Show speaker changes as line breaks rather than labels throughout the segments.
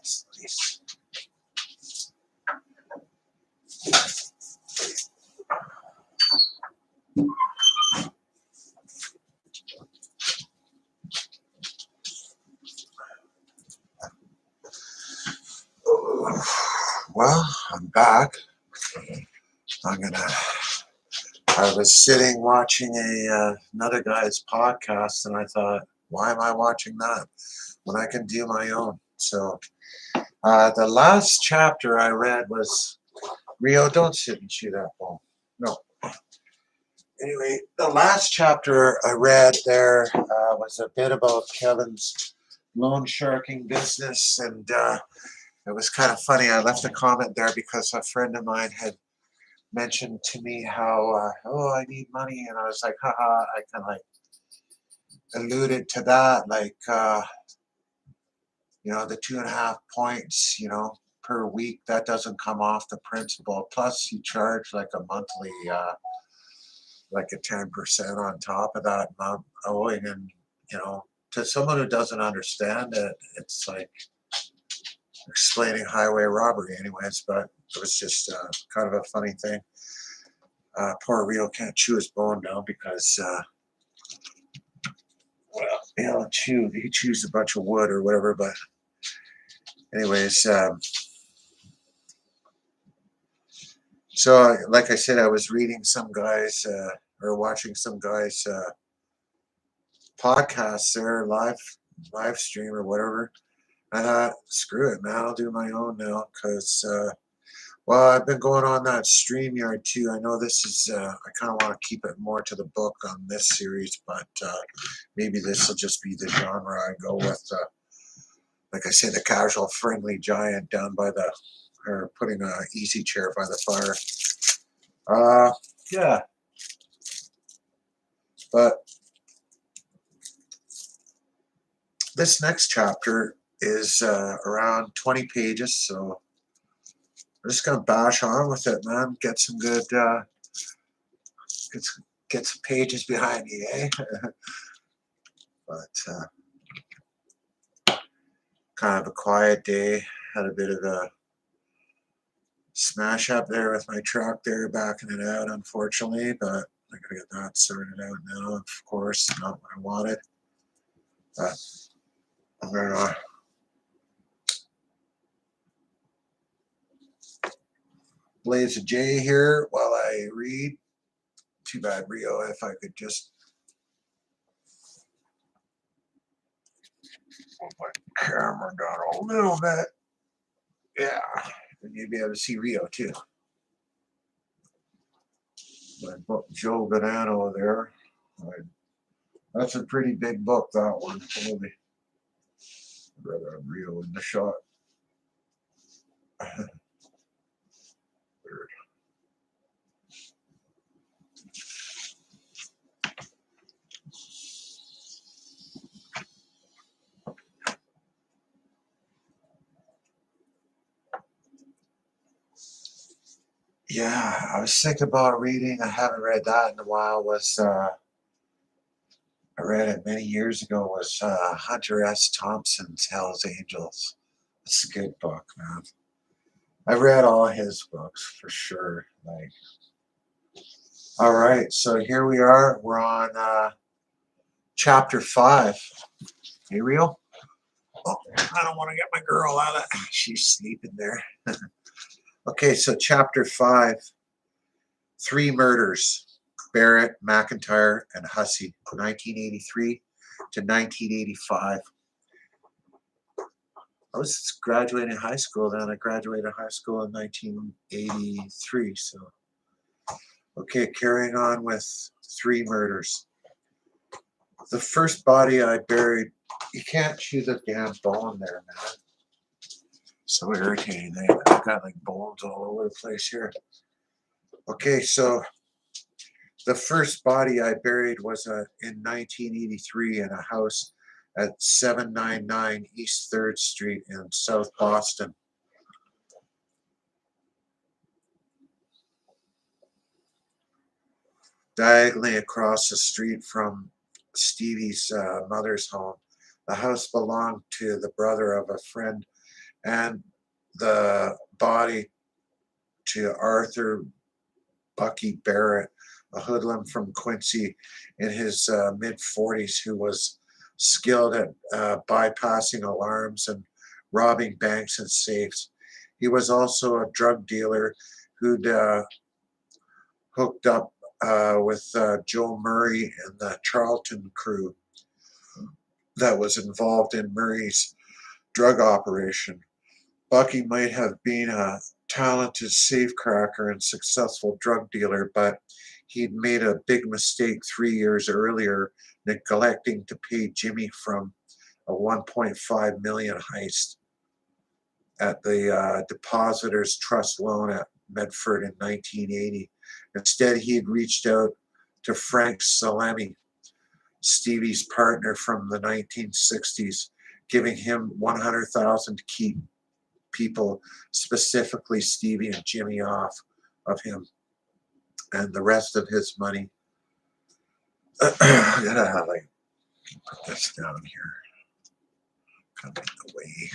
Please. Well, I'm back. I was sitting watching another guy's podcast, and I thought, why am I watching that when I can do my own? So the last chapter I read was Rio. Don't sit and chew that bone. No. Anyway, the last chapter I read there was a bit about Kevin's loan sharking business, and it was kind of funny. I left a comment there because a friend of mine had mentioned to me how, I need money, and I was like, haha, I kind of like alluded to that, like, the 2.5 points, per week, that doesn't come off the principal. Plus, you charge like a monthly, like a 10% on top of that amount owing, and to someone who doesn't understand it, it's like explaining highway robbery, anyways. But it was just kind of a funny thing. Poor Rio can't chew his bone now because, he chews a bunch of wood or whatever. But anyways, so like I said, I was reading some guys or watching some guys podcasts there, live stream or whatever. I thought, screw it, man, I'll do my own now because, I've been going on that StreamYard too. I know this is, I kind of want to keep it more to the book on this series, but maybe this will just be the genre I go with. Like I say, the casual friendly giant down by or putting an easy chair by the fire. Yeah. But this next chapter is around 20 pages, so I'm just gonna bash on with it, man. Get some good, get some pages behind me, eh? But kind of a quiet day. Had a bit of a smash up there with my truck there, backing it out, unfortunately. But I gotta get that sorted out now. Of course, not what I wanted. But I'm gonna blaze a J here while I read. Too bad, Rio, if I could just put my camera down a little bit. Yeah, and you'd be able to see Rio too. My book, Joe Bonanno there. That's a pretty big book, that one. Holy. I'd rather have Rio in the shot. Weird. Yeah, I was thinking about reading. I haven't read that in a while. I read it many years ago. Was Hunter S. Thompson's Hell's Angels. It's a good book, man. I read all his books for sure. Like, all right, so here we are. We're on chapter 5. Hey, Rio? Oh, I don't want to get my girl out of it. She's sleeping there. Okay, so chapter 5, 3 murders. Barrett, McIntyre, and Hussey, 1983 to 1985. I was graduating high school then. I graduated high school in 1983. So, okay, carrying on with 3 murders. The first body I buried, you can't chew the damn bone there, man. So irritating. I've got like bones all over the place here. Okay, so the first body I buried was in 1983 in a house at 799 East 3rd Street in South Boston. Diagonally across the street from Stevie's mother's home. The house belonged to the brother of a friend and the body to Arthur Bucky Barrett, a hoodlum from Quincy in his mid-40s who was skilled at bypassing alarms and robbing banks and safes. He was also a drug dealer who'd hooked up with Joe Murray and the Charlton crew that was involved in Murray's drug operation. Bucky might have been a talented safecracker and successful drug dealer, but he'd made a big mistake 3 years earlier, neglecting to pay Jimmy from a 1.5 million heist at the Depositors Trust loan at Medford in 1980. Instead, he had reached out to Frank Salemi, Stevie's partner from the 1960s, giving him 100,000 to keep people, specifically Stevie and Jimmy, off of him, and the rest of his money. I gotta like put this down here. Come in the way.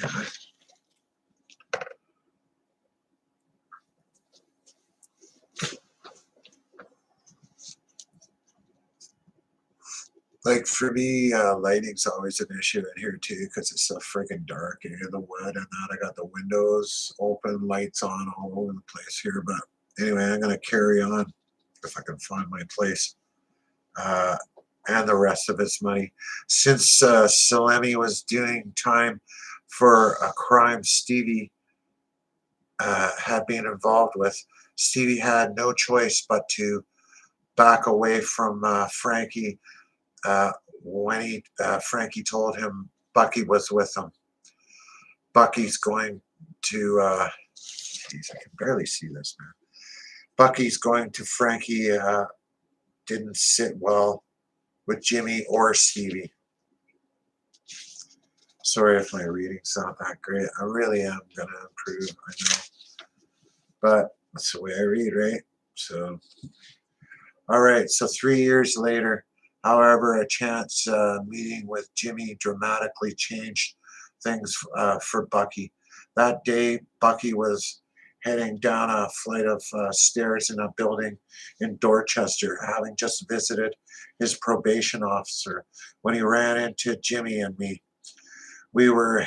Like for me, lighting's always an issue in here too because it's so freaking dark and the wood and that. I got the windows open, lights on all over the place here. But anyway, I'm gonna carry on if I can find my place. And the rest of his money. Since Salemi was doing time for a crime Stevie had been involved with, Stevie had no choice but to back away from Frankie when Frankie told him Bucky was with him. Bucky's going to, geez, I can barely see this, man. Bucky's going to Frankie didn't sit well with Jimmy or Stevie. Sorry if my reading's not that great. I really am going to improve, I know. But that's the way I read, right? So, all right. So 3 years later, however, a chance meeting with Jimmy dramatically changed things for Bucky. That day, Bucky was heading down a flight of stairs in a building in Dorchester, having just visited his probation officer, when he ran into Jimmy and me. We were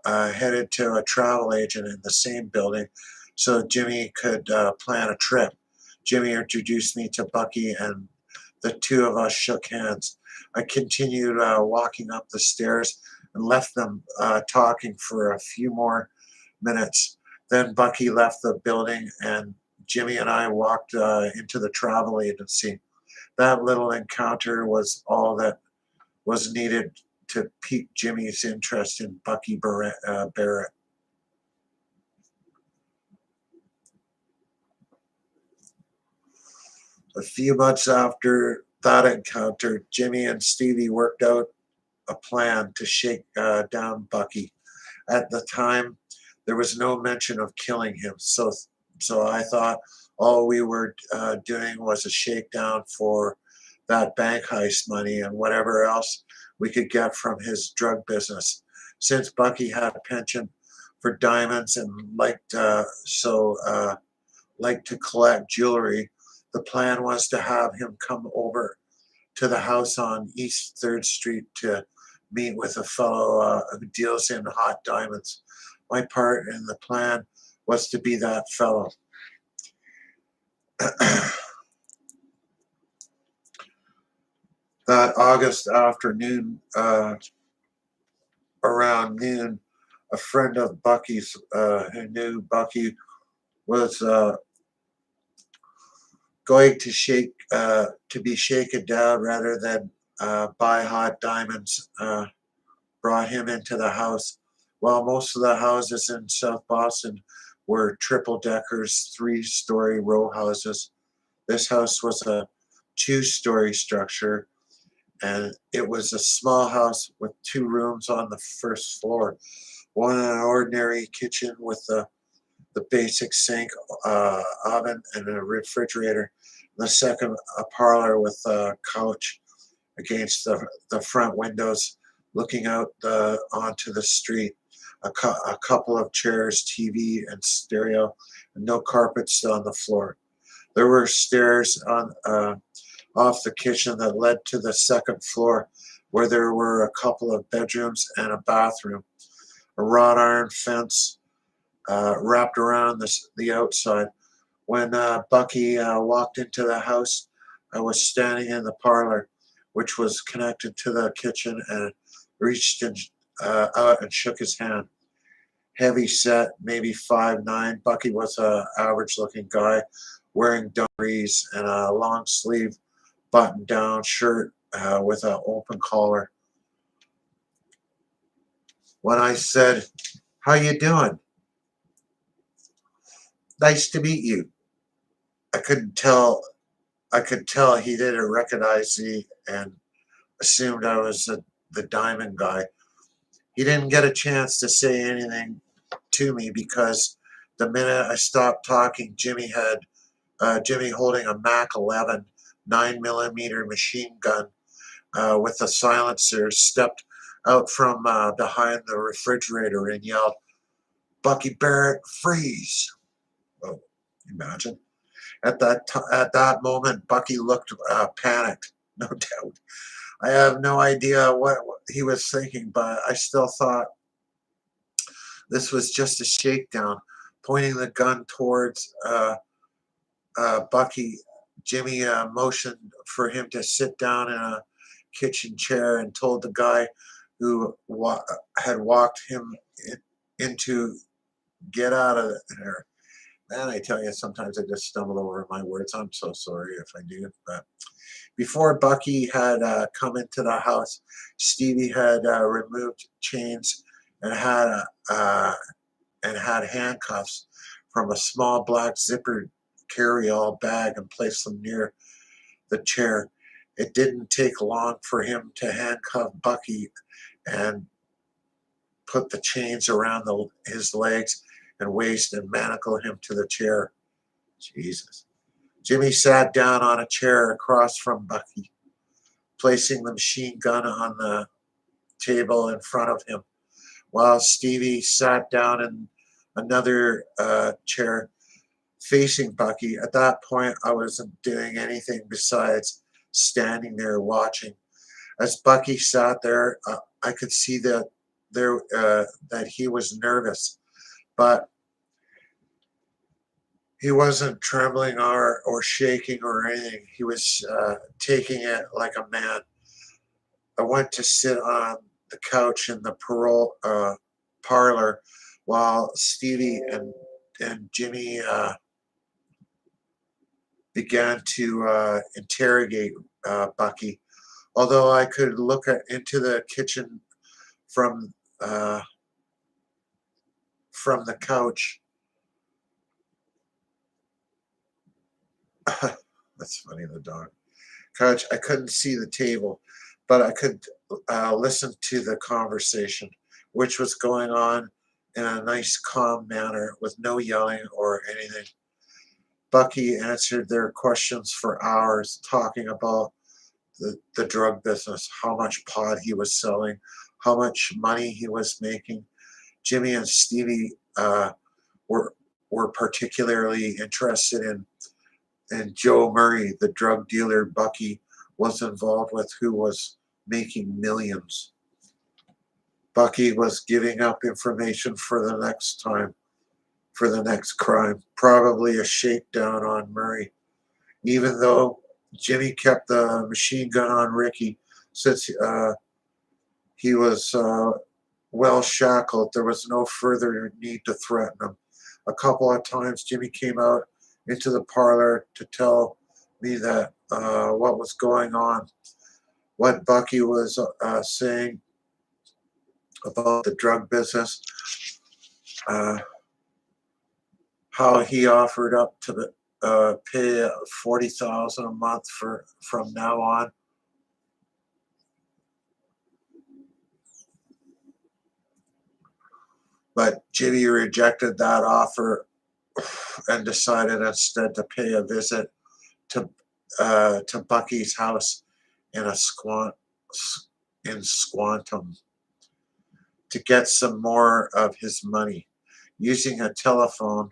headed to a travel agent in the same building so Jimmy could plan a trip. Jimmy introduced me to Bucky and the two of us shook hands. I continued walking up the stairs and left them talking for a few more minutes. Then Bucky left the building and Jimmy and I walked into the travel agency. That little encounter was all that was needed to pique Jimmy's interest in Bucky Barrett. A few months after that encounter, Jimmy and Stevie worked out a plan to shake down Bucky. At the time, there was no mention of killing him, so I thought all we were doing was a shakedown for that bank heist money and whatever else we could get from his drug business. Since Bucky had a penchant for diamonds and liked to collect jewelry, the plan was to have him come over to the house on East 3rd Street to meet with a fellow who deals in hot diamonds. My part in the plan was to be that fellow. That August afternoon, around noon, a friend of Bucky's who knew Bucky was going to be shaken down rather than buy hot diamonds, brought him into the house. While most of the houses in South Boston were triple-deckers, 3-story row houses, this house was a 2-story structure, and it was a small house with 2 rooms on the first floor. One an ordinary kitchen with the basic sink, oven, and a refrigerator. The second, a parlor with a couch against the front windows looking out onto the street. a couple of chairs, TV, and stereo, and no carpets on the floor. There were stairs on off the kitchen that led to the second floor, where there were a couple of bedrooms and a bathroom. A wrought iron fence wrapped around the outside. When Bucky walked into the house, I was standing in the parlor, which was connected to the kitchen, and reached out and shook his hand. Heavy set, maybe 5'9". Bucky was an average-looking guy, wearing dungarees and a long-sleeve button-down shirt with an open collar. When I said, "How you doing? Nice to meet you," I couldn't tell. I could tell he didn't recognize me and assumed I was the diamond guy. He didn't get a chance to say anything to me because the minute I stopped talking, Jimmy holding a Mac 11 9mm machine gun with a silencer stepped out from behind the refrigerator and yelled, "Bucky Barrett, freeze!" Oh, imagine. At that moment, Bucky looked panicked, no doubt. I have no idea what he was thinking, but I still thought this was just a shakedown. Pointing the gun towards Bucky, Jimmy motioned for him to sit down in a kitchen chair and told the guy who had walked him into get out of there. Man, I tell you, sometimes I just stumble over my words. I'm so sorry if I do. But before Bucky had come into the house, Stevie had removed chains and had handcuffs from a small black zippered carry-all bag and placed them near the chair. It didn't take long for him to handcuff Bucky and put the chains around his legs and waist and manacle him to the chair. Jesus. Jimmy sat down on a chair across from Bucky, placing the machine gun on the table in front of him, while Stevie sat down in another chair facing Bucky. At that point, I wasn't doing anything besides standing there watching. As Bucky sat there, I could see that he was nervous, but he wasn't trembling or shaking or anything. He was taking it like a man. I went to sit on the couch in the parlor while Stevie and Jimmy began to interrogate Bucky. Although I could look into the kitchen from the couch. That's funny, the dog. Couch. I couldn't see the table, but I could listen to the conversation, which was going on in a nice, calm manner with no yelling or anything. Bucky answered their questions for hours, talking about the drug business, how much pot he was selling, how much money he was making. Jimmy and Stevie were particularly interested in Joe Murray, the drug dealer Bucky was involved with, who was making millions. Bucky was giving up information for the next crime, probably a shakedown on Murray. Even though Jimmy kept the machine gun on Ricky, since he was well shackled, there was no further need to threaten him. A couple of times, Jimmy came out into the parlor to tell me that what was going on, what Bucky was saying about the drug business, how he offered up to pay $40,000 a month from now on. But Jimmy rejected that offer and decided instead to pay a visit to Bucky's house in Squantum. to get some more of his money using a telephone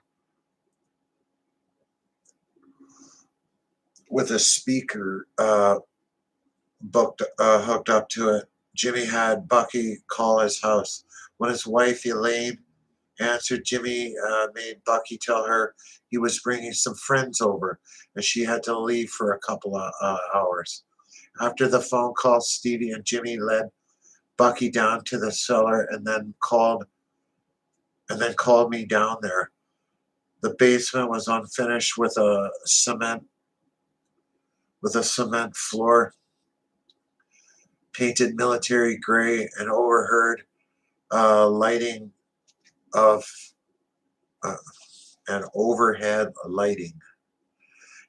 with a speaker hooked up to it. Jimmy had Bucky call his house. When his wife Elaine answered, Jimmy made Bucky tell her he was bringing some friends over and she had to leave for a couple of hours. After the phone call, Stevie and Jimmy led Bucky down to the cellar and then called me down there. The basement was unfinished with a cement floor, painted military gray, and lighting of uh, and overhead lighting.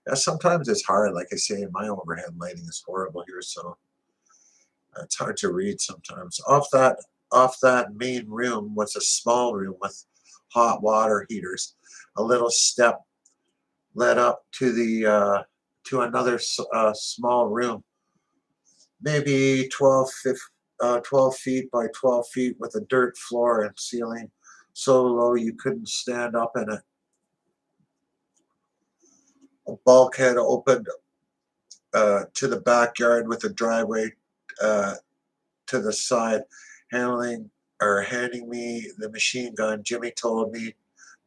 Yeah, sometimes it's hard. Like I say, my overhead lighting is horrible here, so it's hard to read sometimes. Off that main room was a small room with hot water heaters. A little step led up to the to another small room, maybe 12 feet by 12 feet, with a dirt floor and ceiling so low you couldn't stand up in it. A bulkhead opened to the backyard with a driveway uh, to the side. Handing me the machine gun, Jimmy told me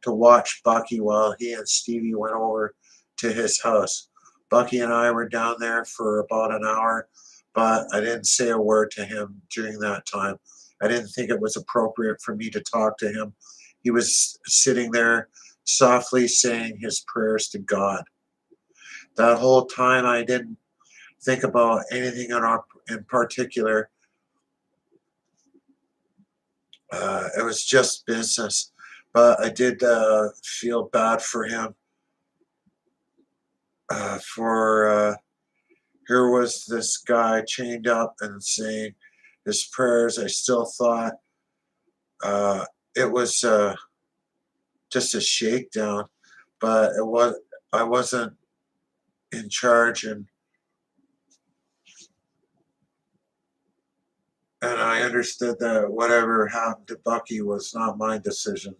to watch Bucky while he and Stevie went over to his house. Bucky and I were down there for about an hour, but I didn't say a word to him during that time. I didn't think it was appropriate for me to talk to him. He was sitting there softly saying his prayers to God. That whole time I didn't think about anything in particular. It was just business, but I did feel bad for him. For Here was this guy chained up and saying his prayers. I still thought uh, it was just a shakedown, but I wasn't in charge, and I understood that whatever happened to Bucky was not my decision.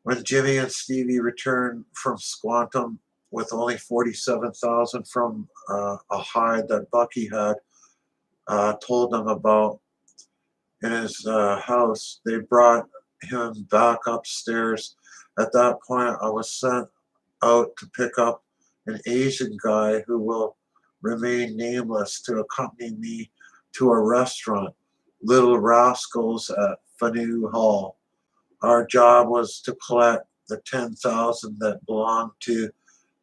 When Jimmy and Stevie returned from Squantum with only 47,000 from a hide that Bucky had told them about in his house, they brought him back upstairs. At that point, I was sent out to pick up an Asian guy who will remain nameless to accompany me to a restaurant, Little Rascals at Faneuil Hall. Our job was to collect the 10,000 that belonged to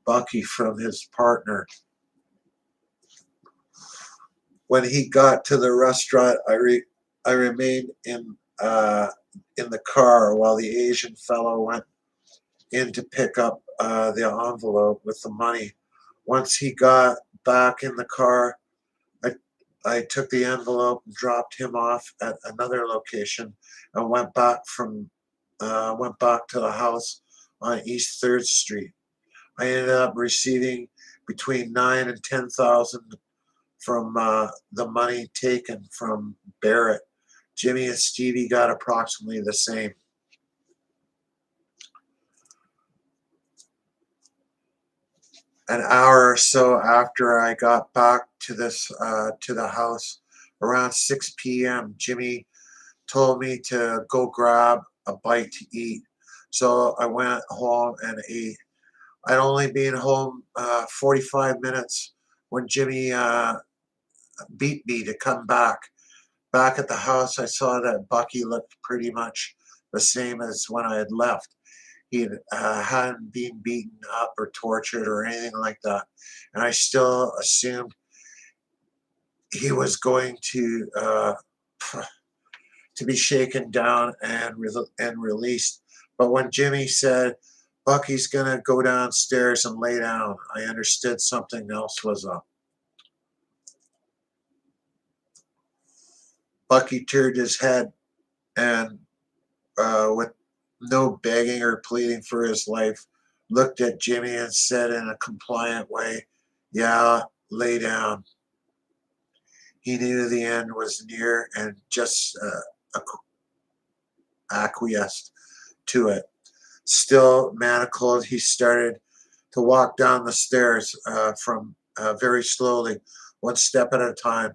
Bucky from his partner. When he got to the restaurant, I remained in the car while the Asian fellow went in to pick up the envelope with the money. Once he got back in the car, I, I took the envelope and dropped him off at another location and went back to the house on East 3rd Street. I ended up receiving between 9 and 10,000 from the money taken from Barrett. Jimmy and Stevie got approximately the same. An hour or so after I got back to the house, around 6 p.m., Jimmy told me to go grab a bite to eat. So I went home and ate. I'd only been home 45 minutes when Jimmy beat me to come back. Back at the house, I saw that Bucky looked pretty much the same as when I had left. He hadn't been beaten up or tortured or anything like that. And I still assumed he was going to be shaken down and released. But when Jimmy said, Bucky's going to go downstairs and lay down, I understood something else was up. Bucky turned his head and, with no begging or pleading for his life, looked at Jimmy and said in a compliant way, Yeah, lay down. He knew the end was near and just acquiesced to it. Still manacled, he started to walk down the stairs from very slowly, one step at a time,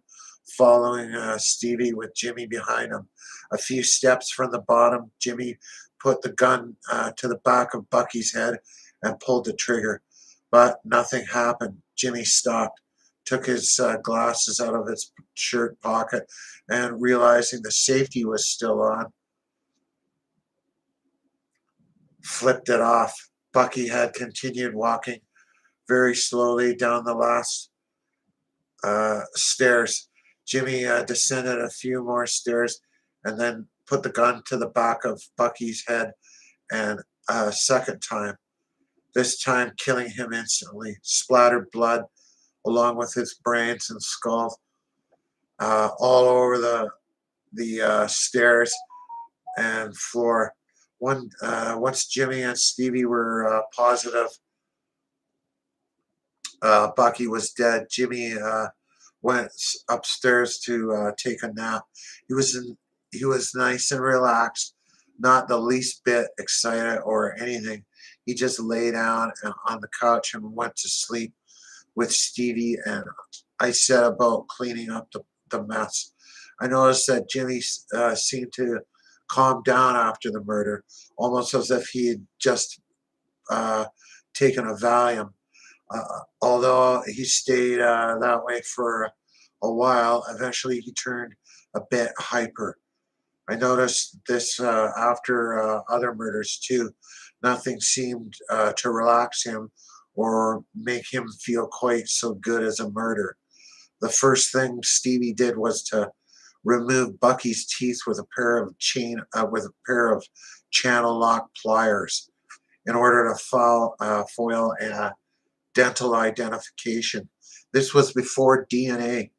following Stevie with Jimmy behind him. A few steps from the bottom, Jimmy put the gun to the back of Bucky's head and pulled the trigger, but nothing happened. Jimmy stopped, took his glasses out of his shirt pocket, and realizing the safety was still on, flipped it off. Bucky had continued walking very slowly down the last stairs. Jimmy descended a few more stairs and then put the gun to the back of Bucky's head and a second time, this time killing him instantly. Splattered blood along with his brains and skull all over the stairs and floor. Once Jimmy and Stevie were positive Bucky was dead, Jimmy went upstairs to take a nap. He was nice and relaxed, not the least bit excited or anything. He just lay down on the couch and went to sleep with Stevie, and I set about cleaning up the mess. I noticed that Jimmy seemed to calm down after the murder, almost as if he had just taken a Valium. Although he stayed that way for a while, eventually he turned a bit hyper. I noticed this after other murders too. Nothing seemed to relax him or make him feel quite so good as a murder. The first thing Stevie did was to remove Bucky's teeth with a pair of channel lock pliers in order to foil dental identification. This was before DNA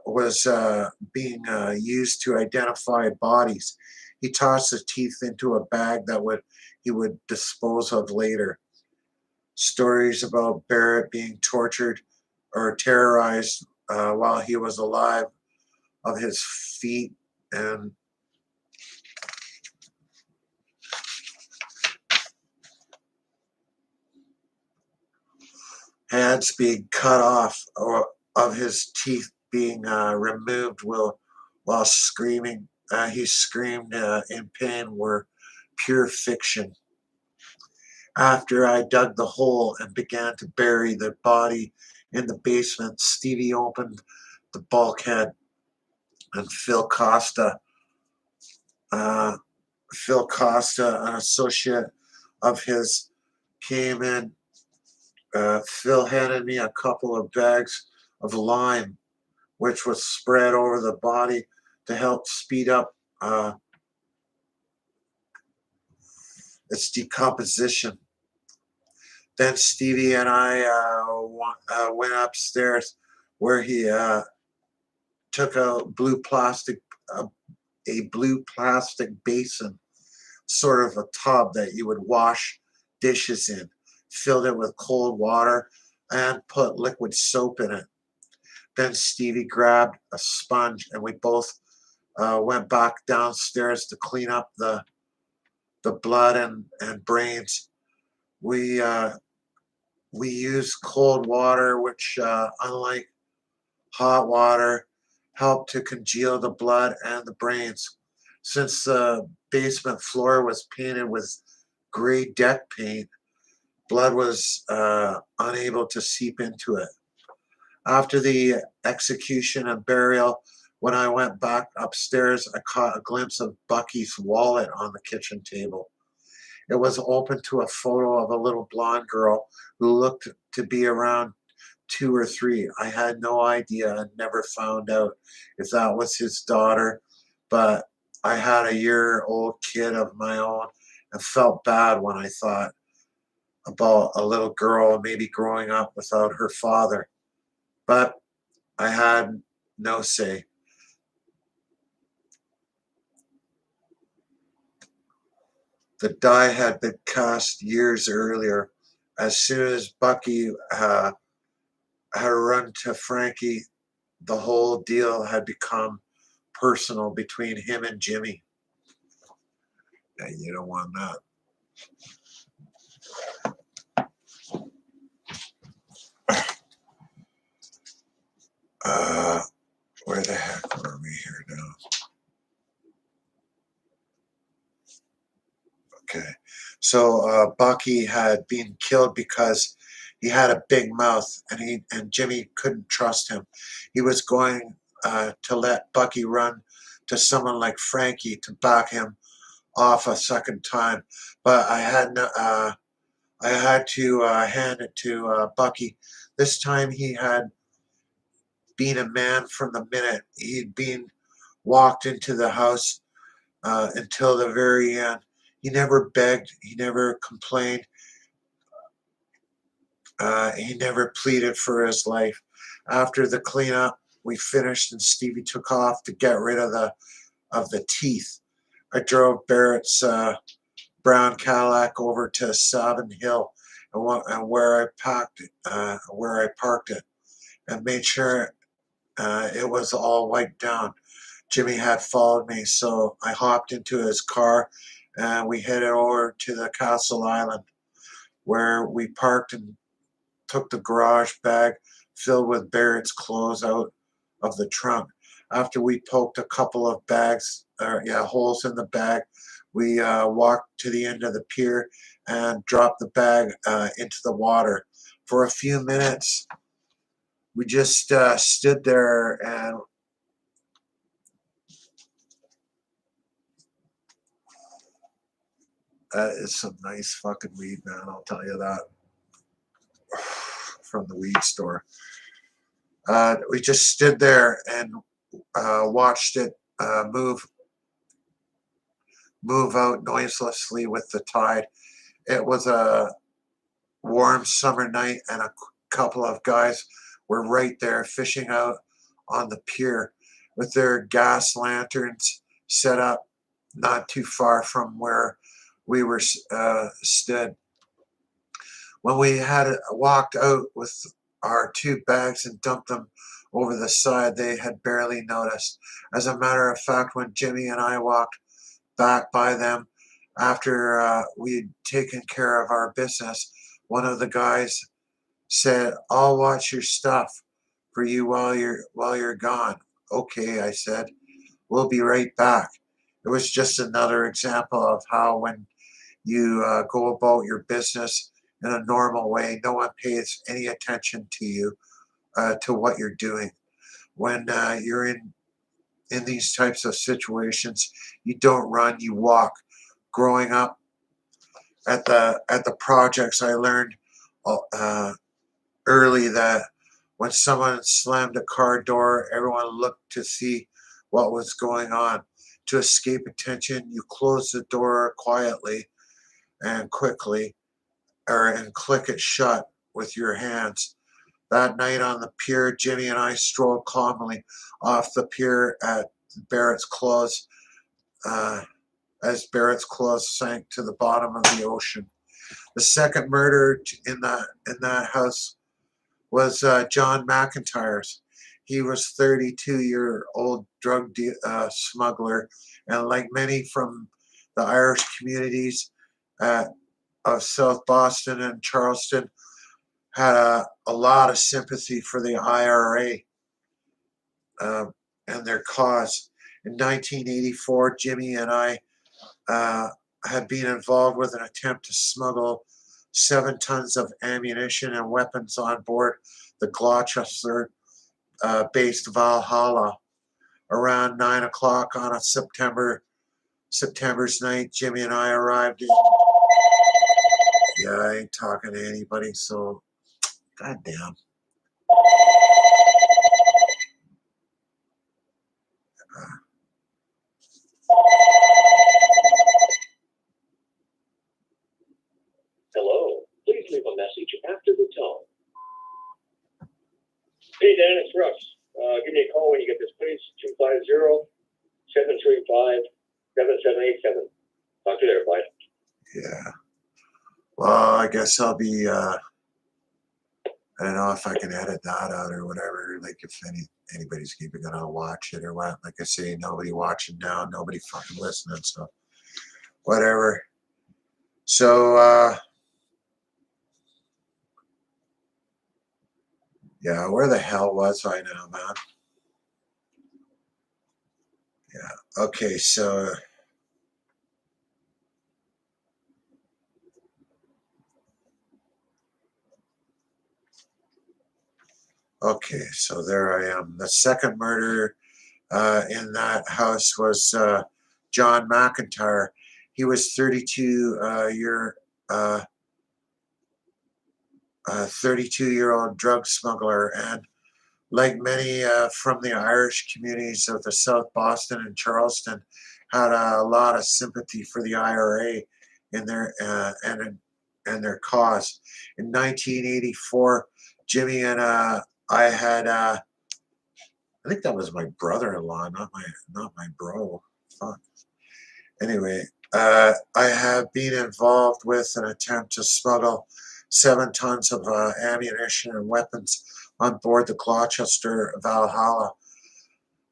was being used to identify bodies. He tossed the teeth into a bag he would dispose of later. Stories about Barrett being tortured or terrorized while he was alive of his feet and hands being cut off, or of his teeth being removed while screaming. He screamed in pain were pure fiction. After I dug the hole and began to bury the body in the basement, Stevie opened the bulkhead and uh, Phil Costa, an associate of his, came in. Phil handed me a couple of bags of lime, which was spread over the body to help speed up its decomposition. Then Stevie and I went upstairs, where he took a blue plastic basin, sort of a tub that you would wash dishes in, filled it with cold water, and put liquid soap in it. Then Stevie grabbed a sponge, and we both went back downstairs to clean up the blood and brains. We used cold water, which, unlike hot water, helped to congeal the blood and the brains. Since the basement floor was painted with gray deck paint, blood was unable to seep into it. After the execution and burial, when I went back upstairs, I caught a glimpse of Bucky's wallet on the kitchen table. It was open to a photo of a little blonde girl who looked to be around 2 or 3. I had no idea and never found out if that was his daughter, but I had a year-old kid of my own and felt bad when I thought about a little girl maybe growing up without her father. But I had no say. The die had been cast years earlier. As soon as Bucky had run to Frankie, the whole deal had become personal between him and Jimmy. Yeah, you don't want that. Where the heck were we here now? Okay. So Bucky had been killed because he had a big mouth, and Jimmy couldn't trust him. He was going to let Bucky run to someone like Frankie to back him off a second time, but I had to hand it to Bucky. This time he had been a man from the minute he'd been walked into the house until the very end. He never begged. He never complained. He never pleaded for his life. After the cleanup, we finished, and Stevie took off to get rid of the teeth. I drove Barrett's brown Cadillac over to Sabin Hill, and where I parked it, and made sure it was all wiped down. Jimmy had followed me, so I hopped into his car, and we headed over to the Castle Island, where we parked and took the garage bag filled with Barrett's clothes out of the trunk. After we poked a couple of holes in the bag, we walked to the end of the pier and dropped the bag into the water. For a few minutes, we just stood there, and that is some nice fucking weed, man. I'll tell you that. From the weed store. We just stood there and watched it move out noiselessly with the tide. It was a warm summer night, and a couple of guys were right there fishing out on the pier with their gas lanterns set up not too far from where we were stood. When we had walked out with our two bags and dumped them over the side, they had barely noticed. As a matter of fact, when Jimmy and I walked back by them after we'd taken care of our business, one of the guys said, "I'll watch your stuff for you while you're gone." "Okay," I said. "We'll be right back." It was just another example of how when you go about your business in a normal way, no one pays any attention to you, to what you're doing. When you're in these types of situations, you don't run, you walk. Growing up at the projects, I learned uh, early that when someone slammed a car door, everyone looked to see what was going on. To escape attention, you close the door quietly and quickly, and click it shut with your hands. That night on the pier, Jimmy and I strolled calmly off the pier at Barrett's clothes, uh, as Barrett's clothes sank to the bottom of the ocean. The second murder in that house was John McIntyre's. He was 32-year-old smuggler, and like many from the Irish communities uh, of South Boston and Charleston, had a lot of sympathy for the IRA uh, and their cause. In 1984, Jimmy and I uh, had been involved with an attempt to smuggle 7 tons of ammunition and weapons on board the Gloucester based Valhalla. Around 9 o'clock on a September's night, Jimmy and I arrived in. Yeah, I ain't talking to anybody, so goddamn.
Hello, please leave a message after the tone. Hey Dan, it's Russ. Give me a call when you get this, please. 250-735-7787. Talk to you later, bye.
Yeah. Well, I guess I'll be. I don't know if I can edit that out or whatever. Like if anybody's even gonna watch it or what. Like I say, nobody watching now, nobody fucking listening. So whatever. So, yeah, where the hell was I now, man? Yeah, okay, so there I am. The second murder in that house was John McIntyre. He was 32-year-old drug smuggler, and like many from the Irish communities of the South Boston and Charleston, had a lot of sympathy for the IRA in their and their cause. In 1984, Jimmy and I had I think that was my brother-in-law, not my bro. Fuck. Anyway, I have been involved with an attempt to smuggle 7 tons of ammunition and weapons on board the Gloucester Valhalla.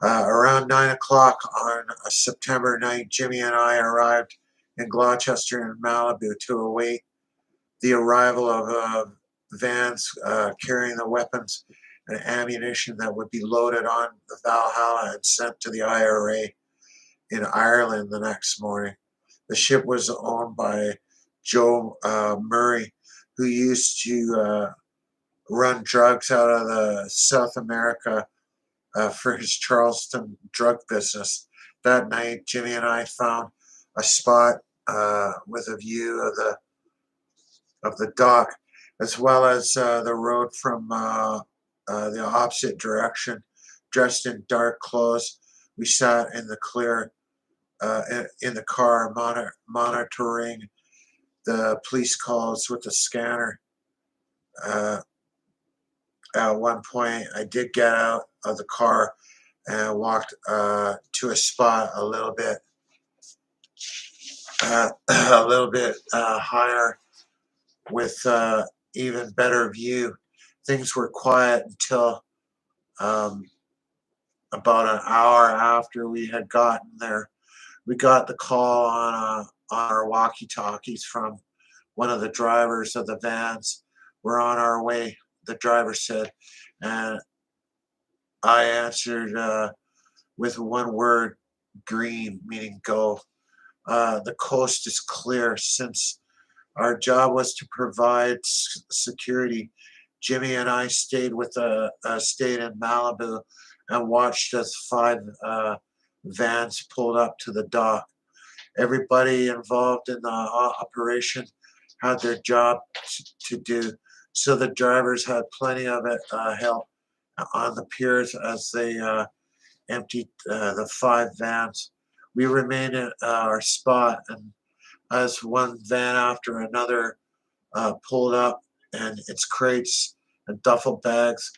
Around 9 o'clock on September night, Jimmy and I arrived in Gloucester and Malibu to await the arrival of vans carrying the weapons and ammunition that would be loaded on the Valhalla and sent to the IRA in Ireland the next morning. The ship was owned by Joe Murray, who used to run drugs out of the South America for his Charleston drug business. That night, Jimmy and I found a spot with a view of the dock, as well as the road from the opposite direction. Dressed in dark clothes, we sat in the clear in the car, monitoring the police calls with the scanner. At one point, I did get out of the car and walked to a spot a little bit higher with even better view. Things were quiet until um, about an hour after we had gotten there. We got the call on our walkie-talkies from one of the drivers of the vans. We're on our way, the driver said, and I answered with one word, green, meaning go. The coast is clear. Since our job was to provide security, Jimmy and I stayed stayed in Malibu and watched as 5 vans pulled up to the dock. Everybody involved in the operation had their job to do, so the drivers had plenty of it help on the piers as they emptied the 5 vans. We remained at our spot, and as one van after another pulled up, and its crates and duffel bags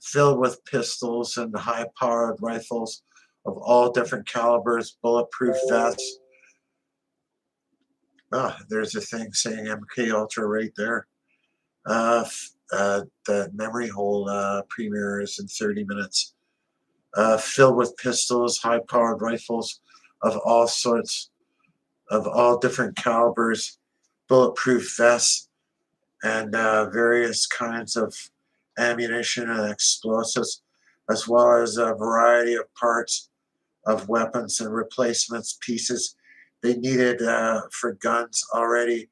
filled with pistols and high-powered rifles of all different calibers, bulletproof vests. There's a thing saying MK Ultra right there. The memory hole premiere is in 30 minutes. Filled with pistols, high-powered rifles of all sorts, of all different calibers, bulletproof vests, and various kinds of ammunition and explosives, as well as a variety of parts of weapons and replacements pieces they needed for guns already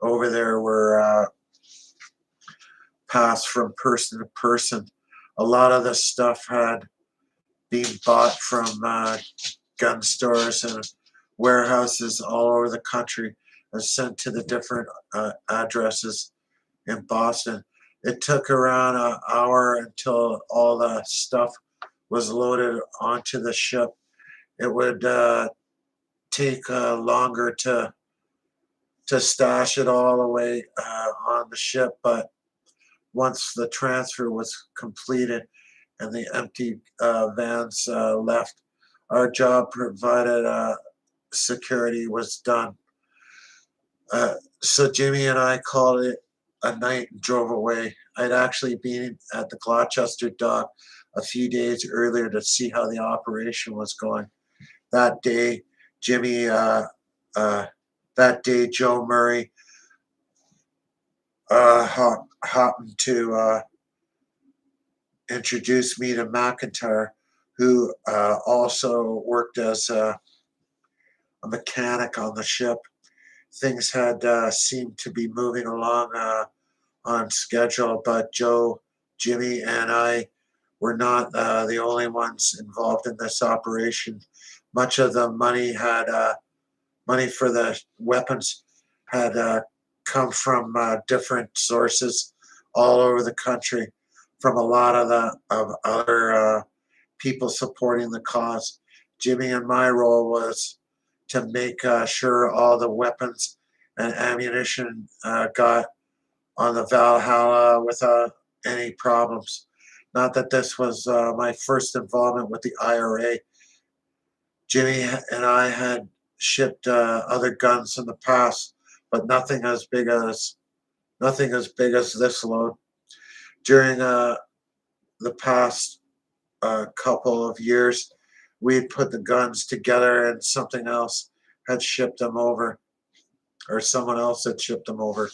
over there were passed from person to person. A lot of the stuff had been bought from gun stores and warehouses all over the country and sent to the different addresses in Boston. It took around an hour until all the stuff was loaded onto the ship. It would take longer to stash it all away on the ship, but once the transfer was completed and the empty vans left, our job provided security was done. So Jimmy and I called it a night and drove away. I'd actually been at the Gloucester dock a few days earlier to see how the operation was going. That day, Jimmy that day Joe Murray happened to introduce me to McIntyre, who also worked as a mechanic on the ship. Things had seemed to be moving along on schedule, but Joe, Jimmy, and I were not the only ones involved in this operation. Much of the money for the weapons had come from different sources all over the country, from a lot of other people supporting the cause. Jimmy and my role was to make sure all the weapons and ammunition got on the Valhalla without any problems. Not that this was my first involvement with the IRA. Jimmy and I had shipped other guns in the past, but nothing as big as this load. During the past couple of years, we had put the guns together, and something else had shipped them over, or someone else had shipped them over.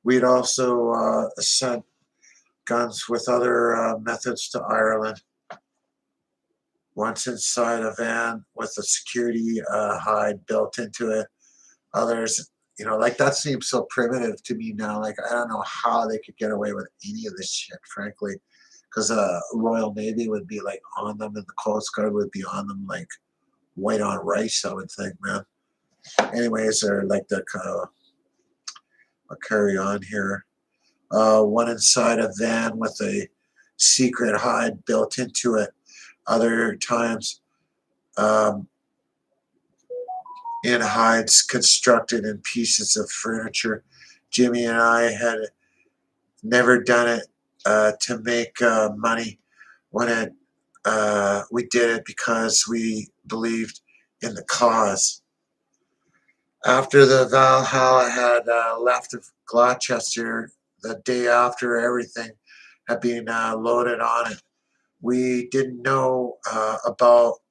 We'd also sent guns with other methods to Ireland. Once inside a van with a security hide built into it. Others, like that seems so primitive to me now. Like, I don't know how they could get away with any of this shit, frankly, because Royal Navy would be like on them, and the Coast Guard would be on them like white on rice, I would think, man. Anyways, they're like the I'll carry on here. One inside a van with a secret hide built into it. Other times, in hides constructed in pieces of furniture. Jimmy and I had never done it to make money. We did it because we believed in the cause. After the Valhalla had left Gloucester, the day after everything had been loaded on it, we didn't know about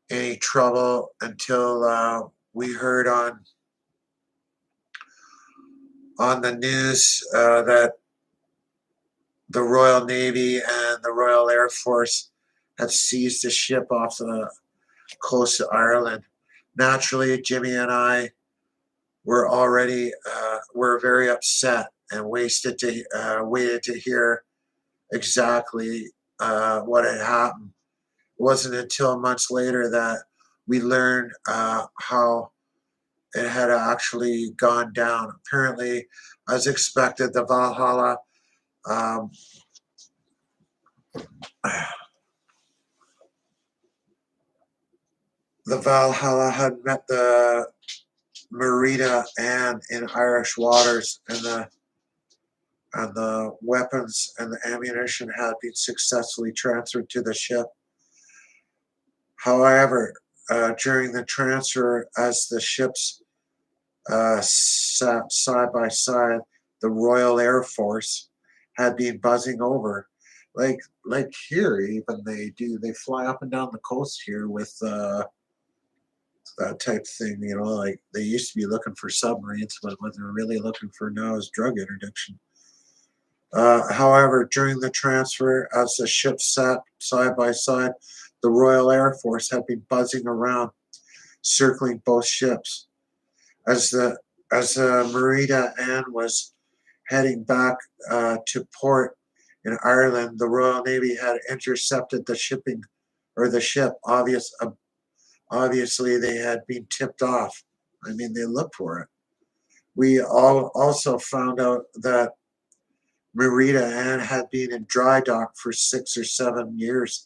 any trouble until we heard on the news that the Royal Navy and the Royal Air Force had seized a ship off the coast of Ireland. Naturally, Jimmy and I were very upset and waited to hear exactly what had happened. It wasn't until months later that we learned how it had actually gone down. Apparently, as expected, the Valhalla had met the Merida Ann in Irish waters, and the weapons and the ammunition had been successfully transferred to the ship. However, during the transfer, as the ships sat side by side, the Royal Air Force had been buzzing over. Like here, even they fly up and down the coast here with that type of thing. Like they used to be looking for submarines, but what they're really looking for now is drug interdiction. However, during the transfer, as the ships sat side by side, the Royal Air Force had been buzzing around, circling both ships. As the Merida Ann was heading back to port in Ireland, the Royal Navy had intercepted the ship. Obviously, they had been tipped off. I mean, they looked for it. We all also found out that Merida Ann had been in dry dock for 6 or 7 years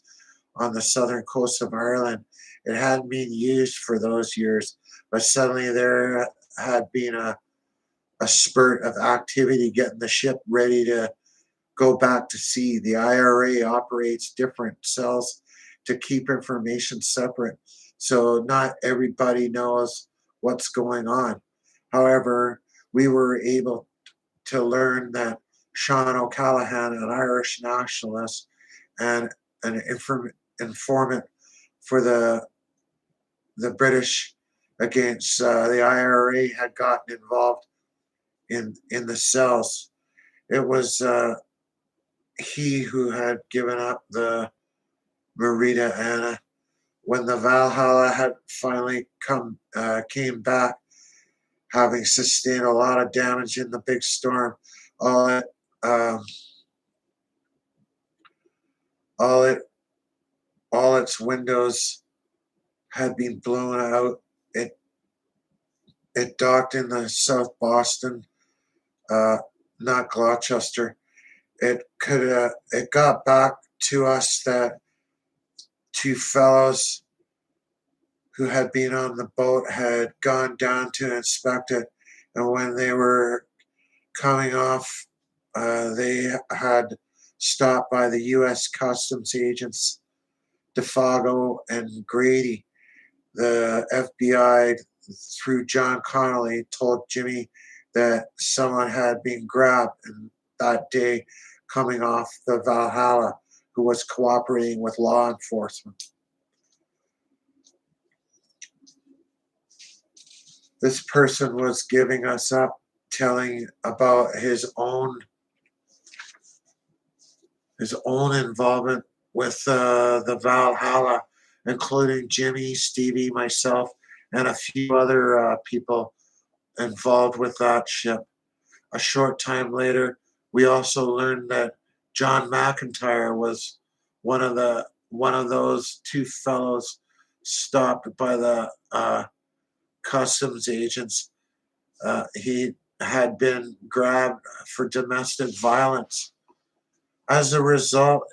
on the southern coast of Ireland. It hadn't been used for those years, but suddenly there had been a spurt of activity getting the ship ready to go back to sea. The IRA operates different cells to keep information separate, so not everybody knows what's going on. However, we were able to learn that Sean O'Callaghan, an Irish nationalist and an informant for the British against the IRA had gotten involved in the cells. It was he who had given up the Marita Anna. When the Valhalla had finally came back, having sustained a lot of damage in the big storm, all it um, all it all its windows had been blown out. It docked in the South Boston, not Gloucester. It got back to us that two fellows who had been on the boat had gone down to inspect it, and when they were coming off, they had stopped by the U.S. Customs agents DeFago and Grady. The FBI, through John Connolly, told Jimmy that someone had been grabbed that day coming off the Valhalla who was cooperating with law enforcement. This person was giving us up, telling about his own involvement with the Valhalla, including Jimmy, Stevie, myself, and a few other people involved with that ship. A short time later, we also learned that John McIntyre was one of those two fellows stopped by the customs agents. He had been grabbed for domestic violence. As a result,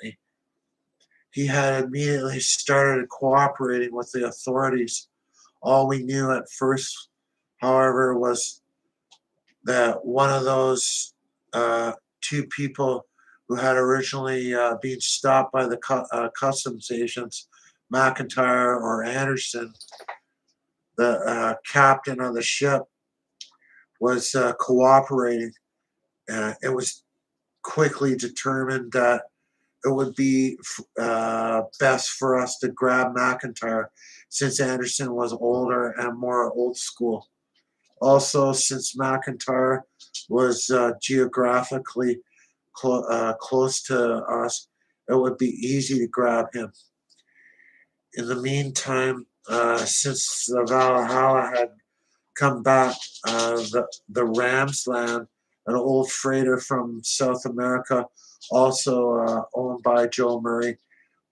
he had immediately started cooperating with the authorities. All we knew at first, however, was that one of those two people who had originally been stopped by the customs agents, McIntyre or Anderson, the captain of the ship, was cooperating. It was quickly determined that it would be best for us to grab McIntyre since Anderson was older and more old school. Also, since McIntyre was geographically close to us, it would be easy to grab him. In the meantime, since the Valhalla had come back, the Ramsland, an old freighter from South America, also owned by Joe Murray,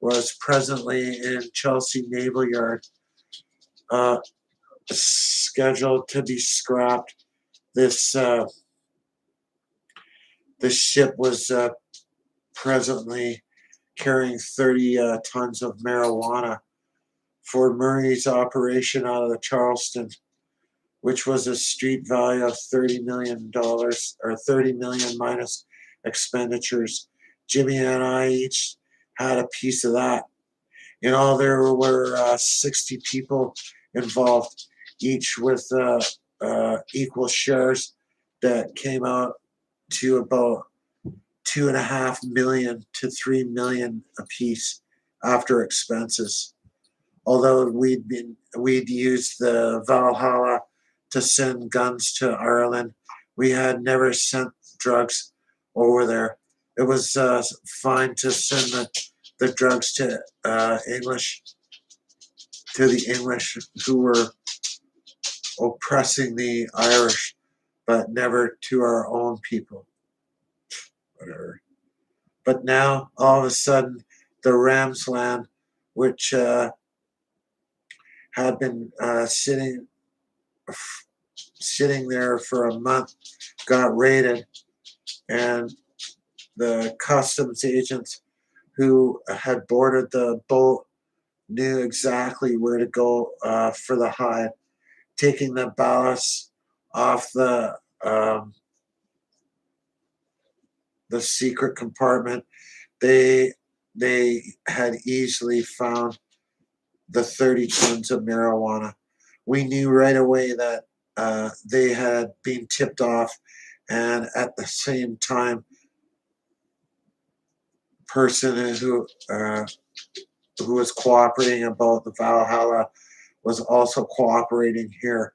was presently in Chelsea Naval Yard, scheduled to be scrapped. This ship was presently carrying 30 tons of marijuana for Murray's operation out of the Charleston, which was a street value of $30 million, or $30 million minus expenditures. Jimmy and I each had a piece of that. In all, there were 60 people involved, each with equal shares that came out to about $2.5 million to $3 million apiece after expenses. Although we'd used the Valhalla to send guns to Ireland, we had never sent drugs over there. It was fine to send the drugs to the English who were oppressing the Irish, but never to our own people. Whatever. But now, all of a sudden, the Ramsland, which had been sitting there for a month, got raided, and the customs agents who had boarded the boat knew exactly where to go for the hide, taking the ballast off the secret compartment. They had easily found the 30 tons of marijuana. We knew right away that they had been tipped off, and at the same time, person who was cooperating about the Valhalla was also cooperating here,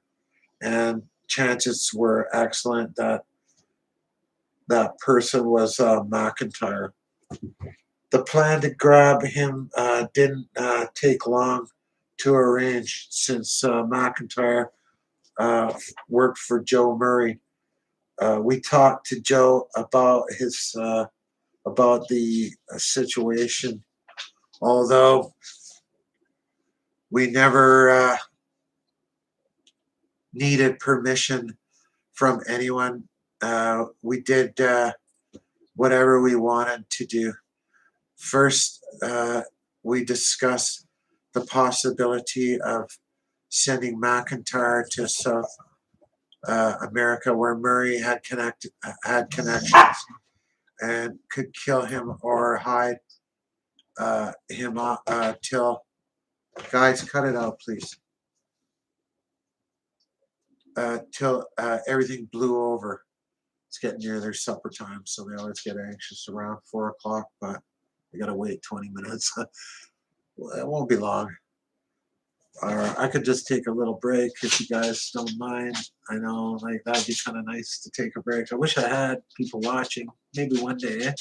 and chances were excellent that that person was McIntyre. The plan to grab him didn't take long to arrange, since McIntyre worked for Joe Murray. We talked to Joe about his about the situation, although we never needed permission from anyone. We did whatever we wanted to do. First, we discussed the possibility of sending McIntyre to South America, where Murray had connections and could kill him or hide him till, guys, cut it out, please. Till everything blew over. It's getting near their supper time, so they always get anxious around 4 o'clock, but we gotta wait 20 minutes. It won't be long. Or I could just take a little break if you guys don't mind. I know, like, that'd be kind of nice to take a break. I wish I had people watching. Maybe one day.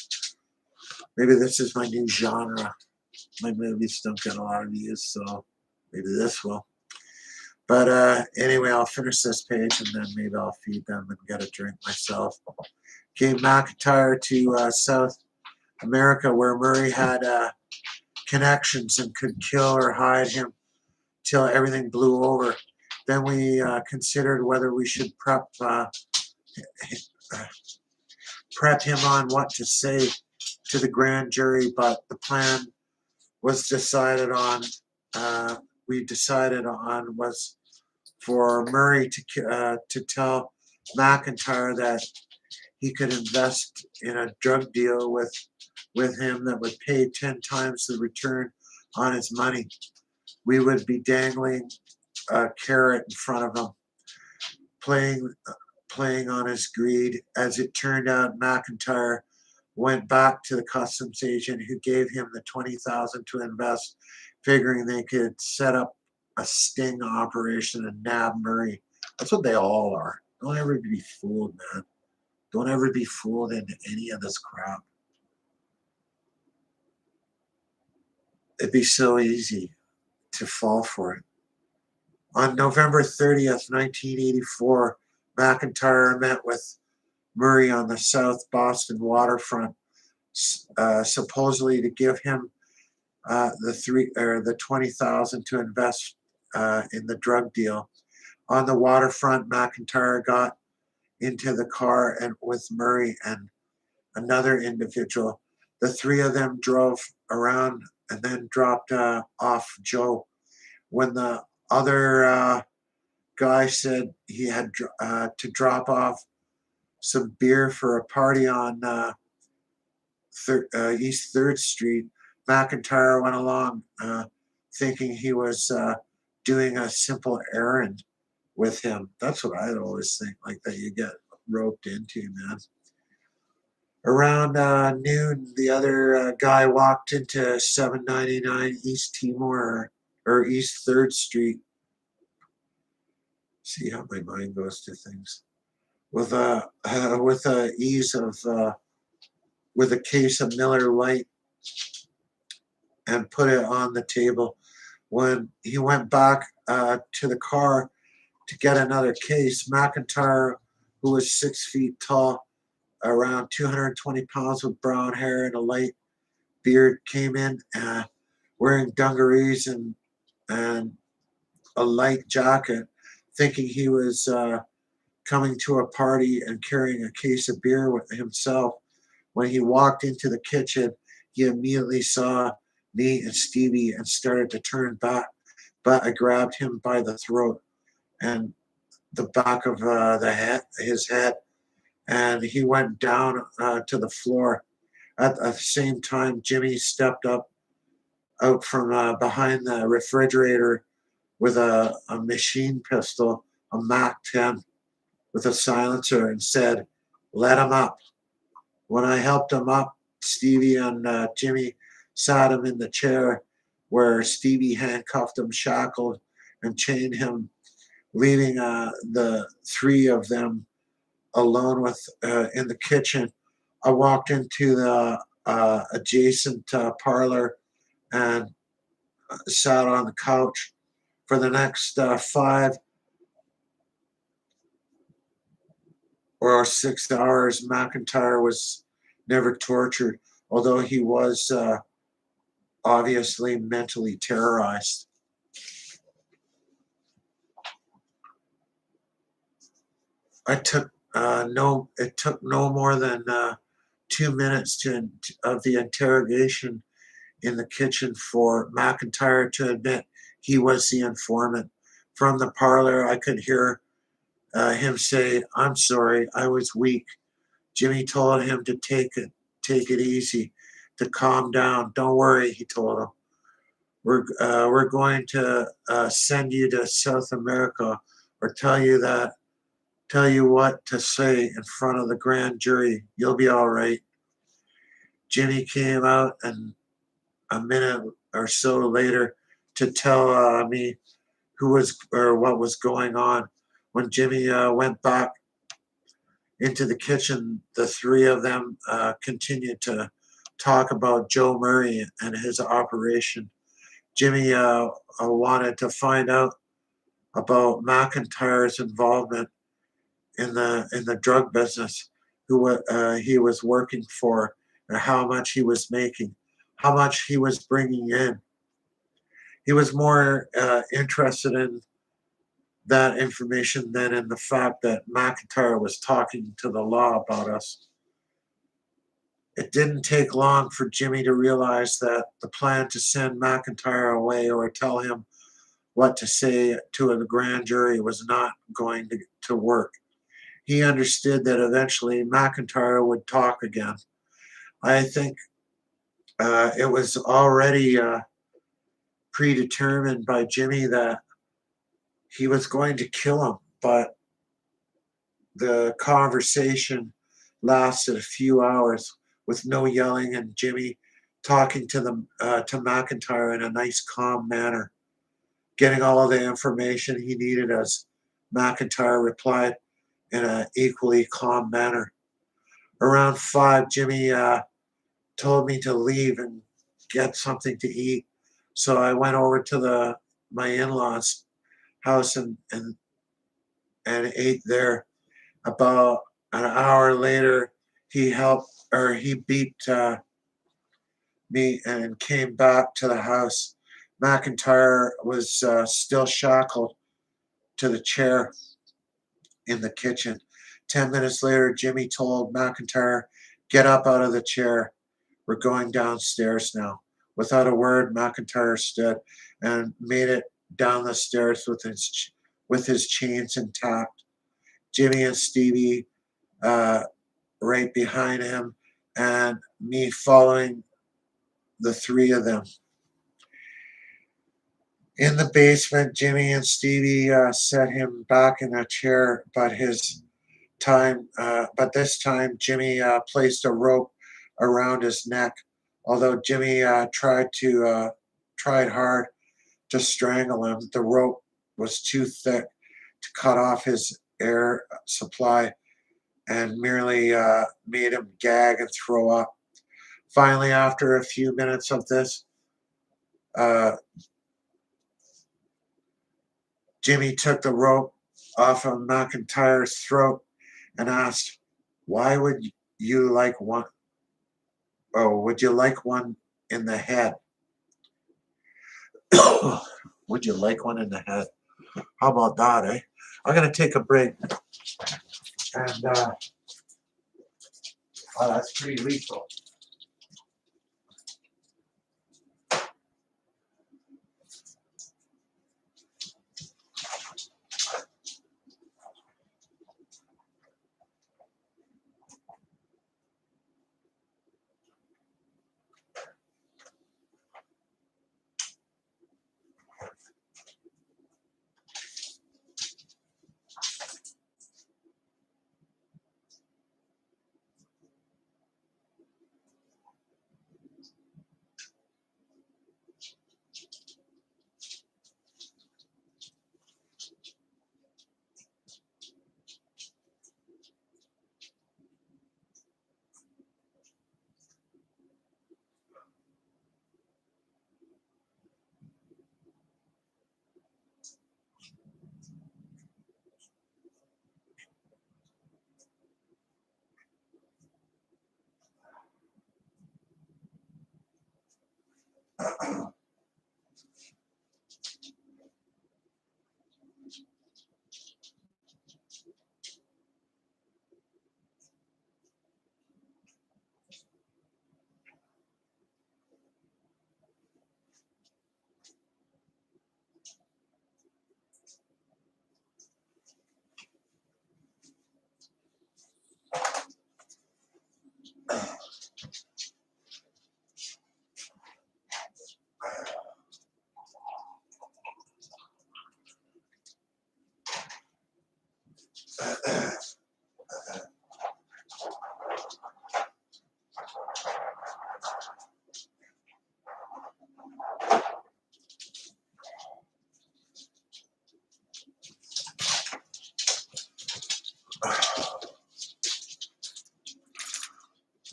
Maybe this is my new genre. My movies don't get a lot of views, so maybe this will. But anyway, I'll finish this page and then maybe I'll feed them and get a drink myself. Came McIntyre to South America, where Murray had connections and could kill or hide him till everything blew over. Then we considered whether we should prep him on what to say to the grand jury, but the plan was decided on. We decided on was for Murray to tell McIntyre that he could invest in a drug deal with him that would pay 10 times the return on his money. We would be dangling a carrot in front of him, playing on his greed. As it turned out, McIntyre went back to the customs agent, who gave him the $20,000 to invest, figuring they could set up a sting operation and nab Murray. That's what they all are. Don't ever be fooled, man. Don't ever be fooled into any of this crap. It'd be so easy to fall for it. On November 30th, 1984, McIntyre met with Murray on the South Boston waterfront, supposedly to give him the $20,000 to invest in the drug deal. On the waterfront, McIntyre got into the car and with Murray and another individual. The three of them drove around and then dropped off Joe. When the other guy said he had to drop off some beer for a party on East 3rd Street, McIntyre went along, thinking he was doing a simple errand with him. That's what I'd always think, like that you get roped into, man. Around noon, the other guy walked into 799 East Timor, or East 3rd Street. See how my mind goes to things. With a case of Miller Lite, and put it on the table. When he went back to the car to get another case, McIntyre, who was 6 feet tall, around 220 pounds, with brown hair and a light beard, came in wearing dungarees and a light jacket, thinking he was coming to a party and carrying a case of beer with himself. When he walked into the kitchen, he immediately saw me and Stevie and started to turn back, but I grabbed him by the throat and the back of his head, and he went down to the floor. At the same time, Jimmy stepped out from behind the refrigerator with a machine pistol, a Mac 10, with a silencer, and said, "Let him up." When I helped him up, Stevie and Jimmy sat him in the chair where Stevie handcuffed him, shackled, and chained him, leaving the three of them alone with in the kitchen. I walked into the adjacent parlor and sat on the couch. For the next 5 or 6 hours, McIntyre was never tortured, although he was obviously mentally terrorized. It took no more than 2 minutes of the interrogation in the kitchen for McIntyre to admit he was the informant. From the parlor, I could hear him say, "I'm sorry, I was weak." Jimmy told him to take it easy, to calm down. "Don't worry," he told him. We're going to send you to South America, or tell you what to say in front of the grand jury. You'll be all right." Jimmy came out and a minute or so later to tell me who was or what was going on. When Jimmy went back into the kitchen, the three of them continued to talk about Joe Murray and his operation. Jimmy wanted to find out about McIntyre's involvement in the drug business, who he was working for, and how much he was making, how much he was bringing in. He was more interested in that information than in the fact that McIntyre was talking to the law about us. It didn't take long for Jimmy to realize that the plan to send McIntyre away or tell him what to say to the grand jury was not going to work. He understood that eventually McIntyre would talk again. I think it was already predetermined by Jimmy that he was going to kill him, but the conversation lasted a few hours with no yelling and Jimmy talking to McIntyre in a nice, calm manner, getting all of the information he needed as McIntyre replied in an equally calm manner. Around 5, Jimmy told me to leave and get something to eat. So I went over to my in-laws' house and ate there. About an hour later, he beat me and came back to the house. McIntyre was still shackled to the chair in the kitchen. 10 minutes later, Jimmy told McIntyre, "Get up out of the chair. We're going downstairs now." Without a word, McIntyre stood and made it down the stairs with his chains intact. Jimmy and Stevie right behind him, and me following the three of them. In the basement, Jimmy and Stevie set him back in a chair, but this time Jimmy placed a rope around his neck. Although Jimmy tried hard to strangle him, the rope was too thick to cut off his air supply and merely made him gag and throw up. Finally, after a few minutes of this, uh, Jimmy took the rope off of McIntyre's throat and asked, "Why would you like one? Oh, would you like one in the head?" Would you like one in the head? How about that, eh? I'm going to take a break. And, oh, that's pretty lethal.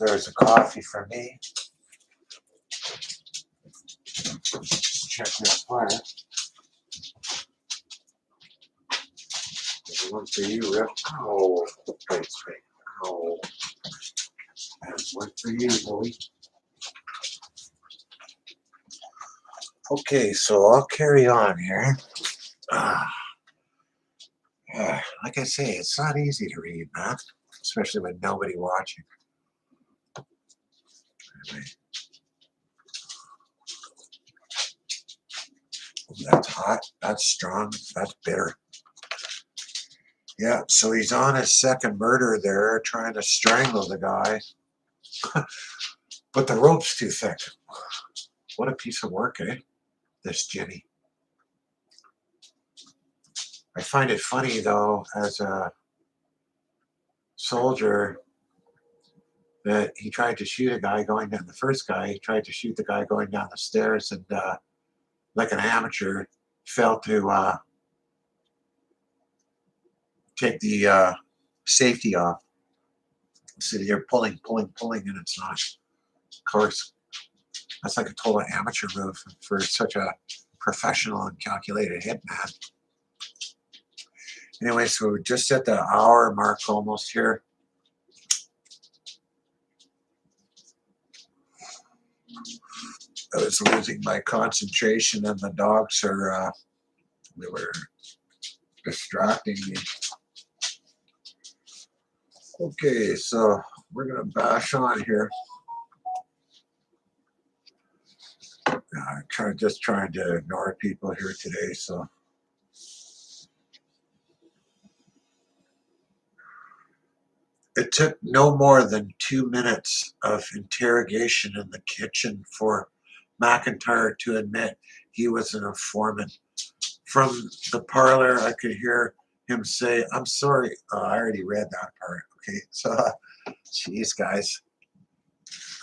There's a coffee for me. Check this fire. There's one for you, Rip. Oh, wait. Oh, there's one for you, boy. Okay, so I'll carry on here. Like I say, it's not easy to read, man, especially with nobody watching. Anyway. That's hot, that's strong, that's bitter. Yeah, so he's on his second murder there, trying to strangle the guy. But the rope's too thick. What a piece of work, eh? This Jimmy. I find it funny, though, as a soldier, that he tried to shoot a guy going down, the first guy, he tried to shoot the guy going down the stairs, and like an amateur, failed to take the safety off. So you're pulling, and it's not. Of course, that's like a total amateur move for such a professional and calculated hitman. Anyway, so we're just at the hour mark almost here. I was losing my concentration, and the dogs are, they were distracting me. Okay, so we're going to bash on here. Just trying to ignore people here today, so. It took no more than 2 minutes of interrogation in the kitchen for McIntyre to admit he was an informant. From the parlor, I could hear him say, "I'm sorry." I already read that part. Okay, so, geez, guys.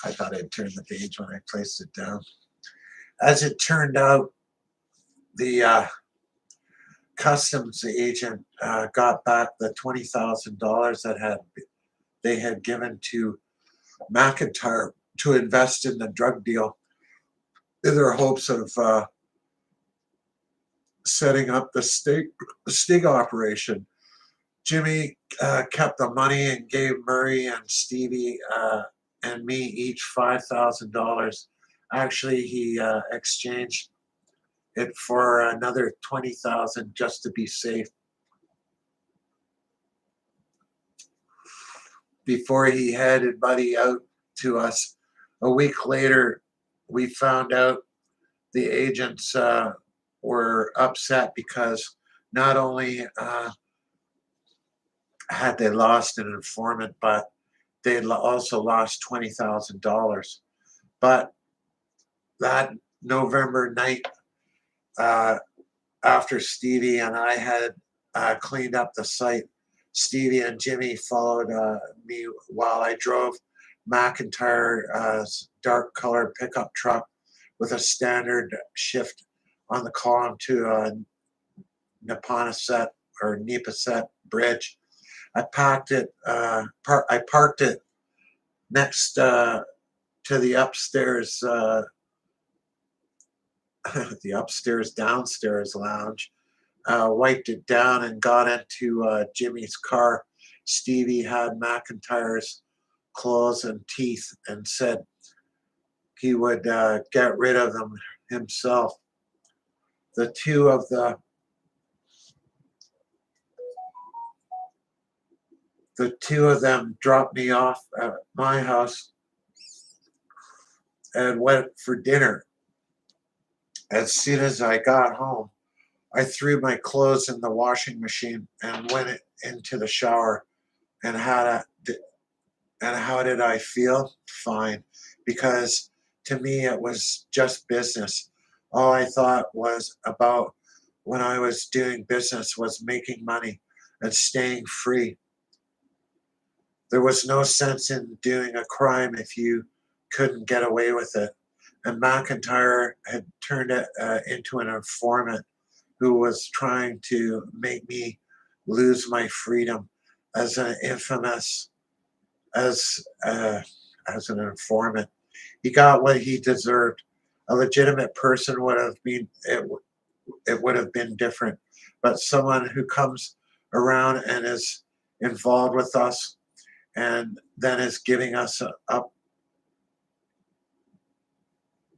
I thought I'd turn the page when I placed it down. As it turned out, the customs agent got back the $20,000 that they had given to McIntyre to invest in the drug deal in their hopes of setting up the sting operation. Jimmy kept the money and gave Murray and Stevie and me each $5,000. Actually, he exchanged it for another $20,000 just to be safe. Before he headed Buddy out to us, a week later, we found out the agents were upset because not only had they lost an informant, but they also lost $20,000. But that November night, after Stevie and I had cleaned up the site, Stevie and Jimmy followed me while I drove McIntyre's dark-colored pickup truck with a standard shift on the column to Neponset or Neponset Bridge. I parked it next to the upstairs, the upstairs downstairs lounge. Wiped it down and got into Jimmy's car. Stevie had McIntyre's clothes and teeth and said, he would get rid of them himself. The two of the two of them dropped me off at my house and went for dinner. As soon as I got home, I threw my clothes in the washing machine and went into the shower. And how did I feel? Fine, because to me it was just business. All I thought was about when I was doing business was making money and staying free. There was no sense in doing a crime if you couldn't get away with it. And McIntyre had turned it into an informant who was trying to make me lose my freedom as an infamous, as as an informant. He got what he deserved. A legitimate person would have been it would have been different, but someone who comes around and is involved with us and then is giving us up,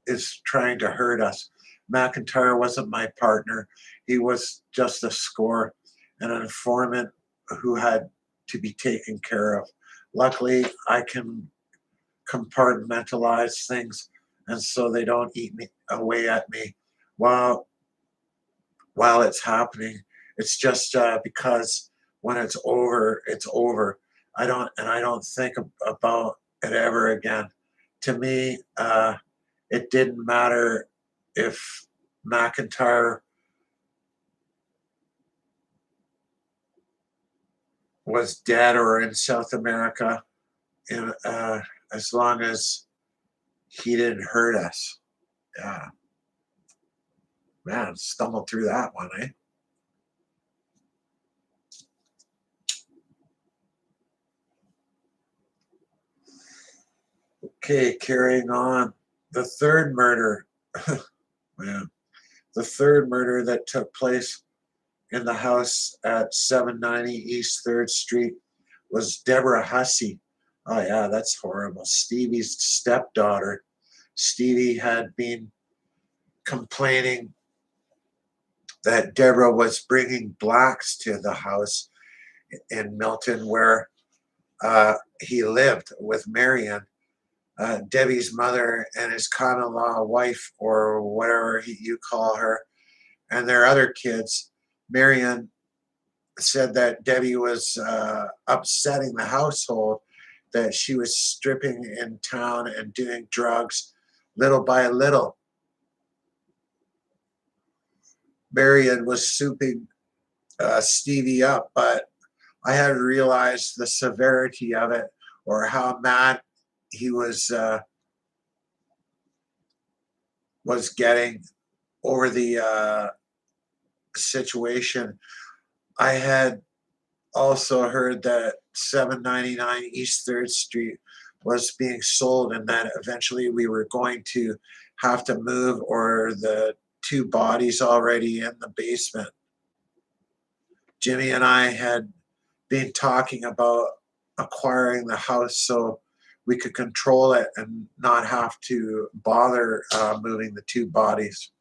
is trying to hurt us. McIntyre wasn't my partner. He was just a score, an informant who had to be taken care of. Luckily, I can compartmentalize things, and so they don't eat me away at me while it's happening. It's just because when it's over, it's over. I don't think about it ever again. To me, it didn't matter if McIntyre was dead or in South America, in, as long as he didn't hurt us. Yeah, man, stumbled through that one, eh? Okay, carrying on. The third murder, man, the third murder that took place in the house at 790 East 3rd Street was Deborah Hussey. Oh, yeah, that's horrible. Stevie's stepdaughter. Stevie had been complaining that Deborah was bringing blacks to the house in Milton where he lived with Marion, Debbie's mother, and his common-law wife, or whatever you call her, and their other kids. Marion said that Debbie was upsetting the household, that she was stripping in town and doing drugs little by little. Marion was souping Stevie up, but I hadn't realized the severity of it or how mad he was getting over the situation. I had also heard that 799 East 3rd Street was being sold and that eventually we were going to have to move, or the two bodies already in the basement. Jimmy and I had been talking about acquiring the house so we could control it and not have to bother moving the two bodies.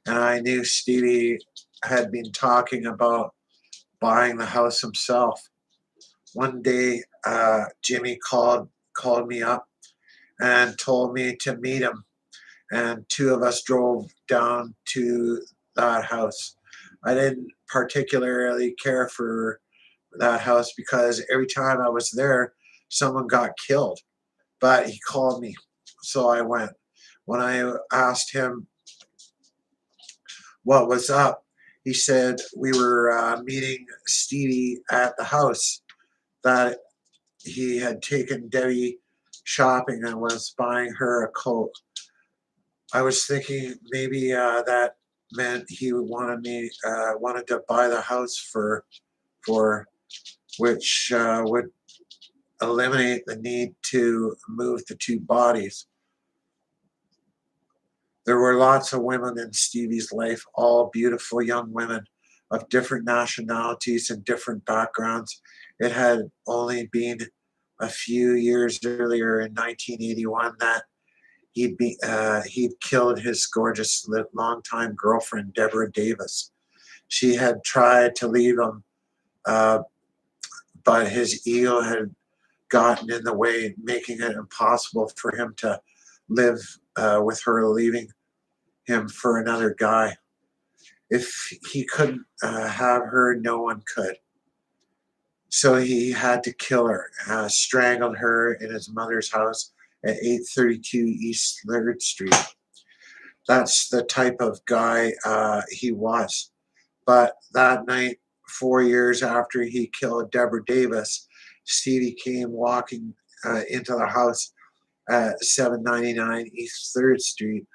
And I knew Stevie had been talking about buying the house himself. One day, Jimmy called me up and told me to meet him, and two of us drove down to that house. I didn't particularly care for that house because every time I was there, someone got killed. But he called me, so I went. When I asked him what was up, he said we were meeting Stevie at the house, that he had taken Debbie shopping and was buying her a coat. I was thinking maybe that meant he wanted to buy the house for which would eliminate the need to move the two bodies. There were lots of women in Stevie's life, all beautiful young women of different nationalities and different backgrounds. It had only been a few years earlier in 1981 that he'd killed his gorgeous longtime girlfriend Deborah Davis. She had tried to leave him, uh, but his ego had gotten in the way, making it impossible for him to live with her, leaving him for another guy. If he couldn't have her, no one could. So he had to kill her, strangled her in his mother's house at 832 East 3rd Street. That's the type of guy he was. But that night, 4 years after he killed Deborah Davis, Stevie came walking into the house at 799 East 3rd Street,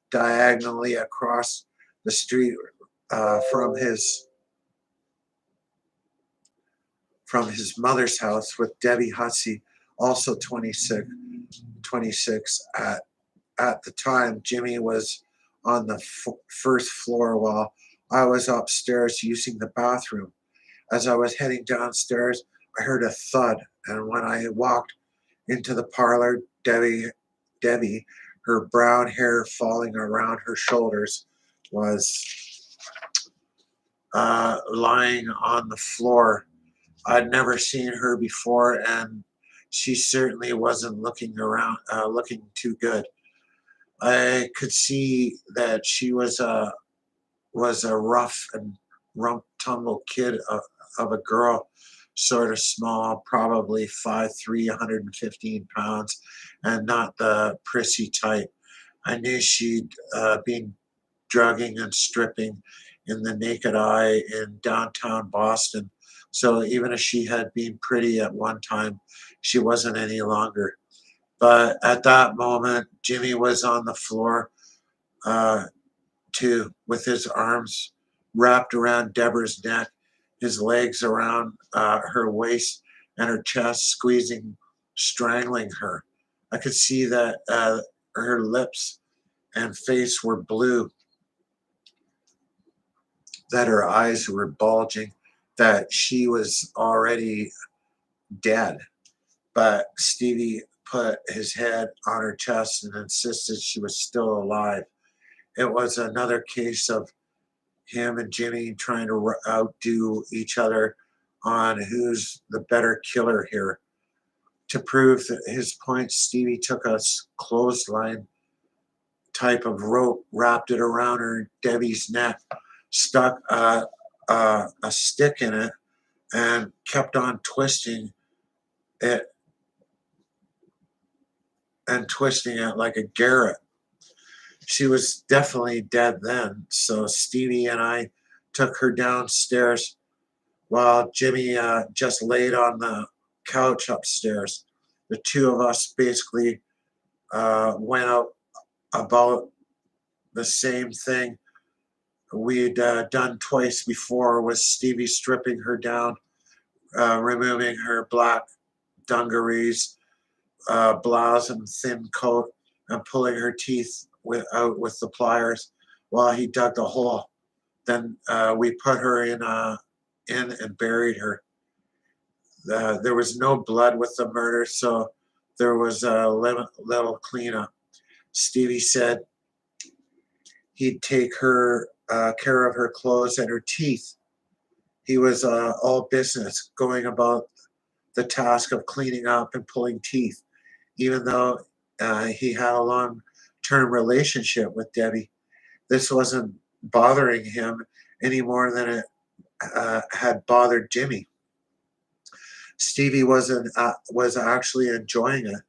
diagonally across the street from his mother's house, with Debbie Hussey, also 26. At the time, Jimmy was on the first floor while I was upstairs using the bathroom. As I was heading downstairs, I heard a thud, and when I walked into the parlor, Debbie, her brown hair falling around her shoulders, was lying on the floor. I'd never seen her before, and she certainly wasn't looking too good. I could see that she was a rough and rump tumble kid of a girl, sort of small, probably 5'3", 115 pounds, and not the prissy type. I knew she'd been drugging and stripping in the naked eye in downtown Boston. So even if she had been pretty at one time, she wasn't any longer. But at that moment, Jimmy was on the floor uh, too, with his arms wrapped around Deborah's neck, his legs around her waist and her chest, squeezing, strangling her. I could see that her lips and face were blue, that her eyes were bulging, that she was already dead. But Stevie put his head on her chest and insisted she was still alive. It was another case of him and Jimmy trying to outdo each other on who's the better killer here. To prove that his point, Stevie took a clothesline type of rope, wrapped it around her Debbie's neck, stuck a stick in it, and kept on it twisting it like a garrote. She was definitely dead then, so Stevie and I took her downstairs while Jimmy just laid on the couch upstairs. The two of us basically went out about the same thing we'd done twice before, with Stevie stripping her down, removing her black dungarees, blouse and thin coat, and pulling her teeth out with the pliers while he dug the hole. Then we put her in and buried her. There was no blood with the murder, so there was a little cleanup. Stevie said he'd take her care of her clothes and her teeth. He was all business, going about the task of cleaning up and pulling teeth, even though he had a long-term relationship with Debbie. This wasn't bothering him any more than it had bothered Jimmy. Stevie was actually enjoying it.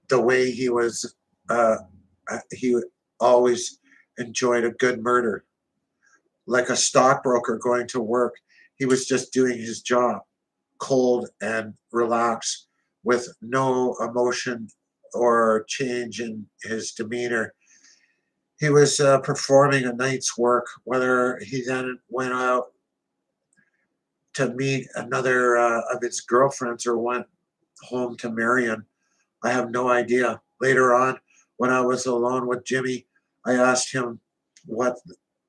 The way he always enjoyed a good murder, like a stockbroker going to work. He was just doing his job, cold and relaxed, with no emotion or change in his demeanor. He was performing a night's work. Whether he then went out to meet another of his girlfriends or went home to Marion, I have no idea. Later on, when I was alone with Jimmy, I asked him what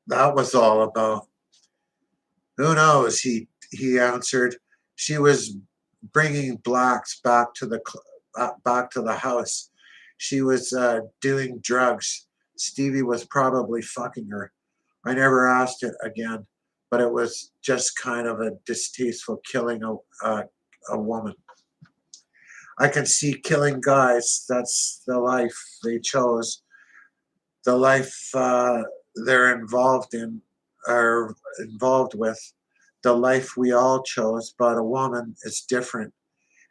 that was all about. Who knows? He answered. She was bringing blacks back to the house. she was doing drugs. Stevie was probably fucking her. I never asked it again, but it was just kind of a distasteful killing a woman. I can see killing guys. That's the life they chose, the life they're involved with, the life we all chose. But a woman is different.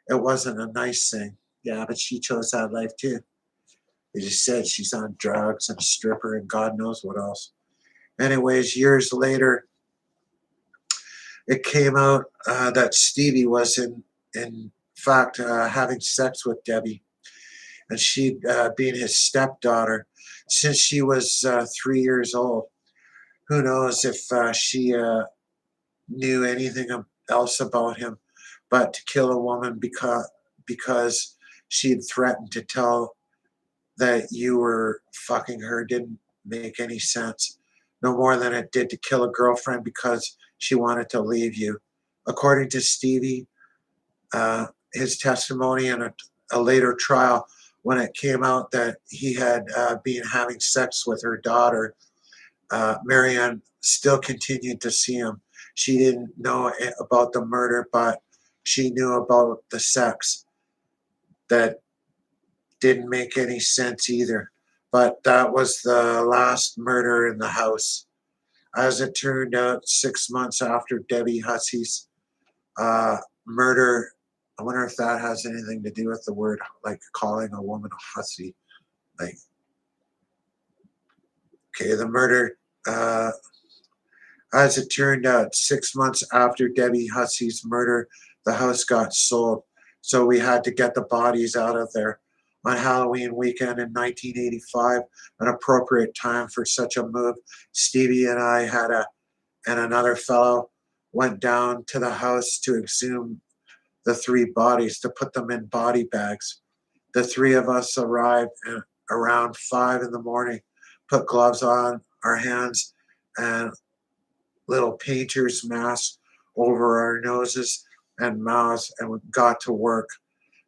It wasn't a nice thing. Yeah, but she chose that life too. They just said she's on drugs and a stripper and God knows what else. Anyways, years later, it came out that Stevie was in fact having sex with Debbie, and she being his stepdaughter since she was 3 years old. Who knows if she knew anything else about him, but to kill a woman because she had threatened to tell that you were fucking her didn't make any sense. No more than it did to kill a girlfriend because she wanted to leave you. According to Stevie, his testimony in a later trial, when it came out that he had been having sex with her daughter, Marianne still continued to see him. She didn't know about the murder, but she knew about the sex. That didn't make any sense either. But that was the last murder in the house. As it turned out, 6 months after Debbie Hussey's murder, I wonder if that has anything to do with the word, like calling a woman a hussy. Like, okay, the murder, as it turned out, 6 months after Debbie Hussey's murder, the house got sold. So we had to get the bodies out of there. On Halloween weekend in 1985, an appropriate time for such a move, Stevie and I and another fellow went down to the house to exhume the three bodies, to put them in body bags. The three of us arrived around 5 in the morning, put gloves on our hands and little painter's masks over our noses and mouths, and we got to work.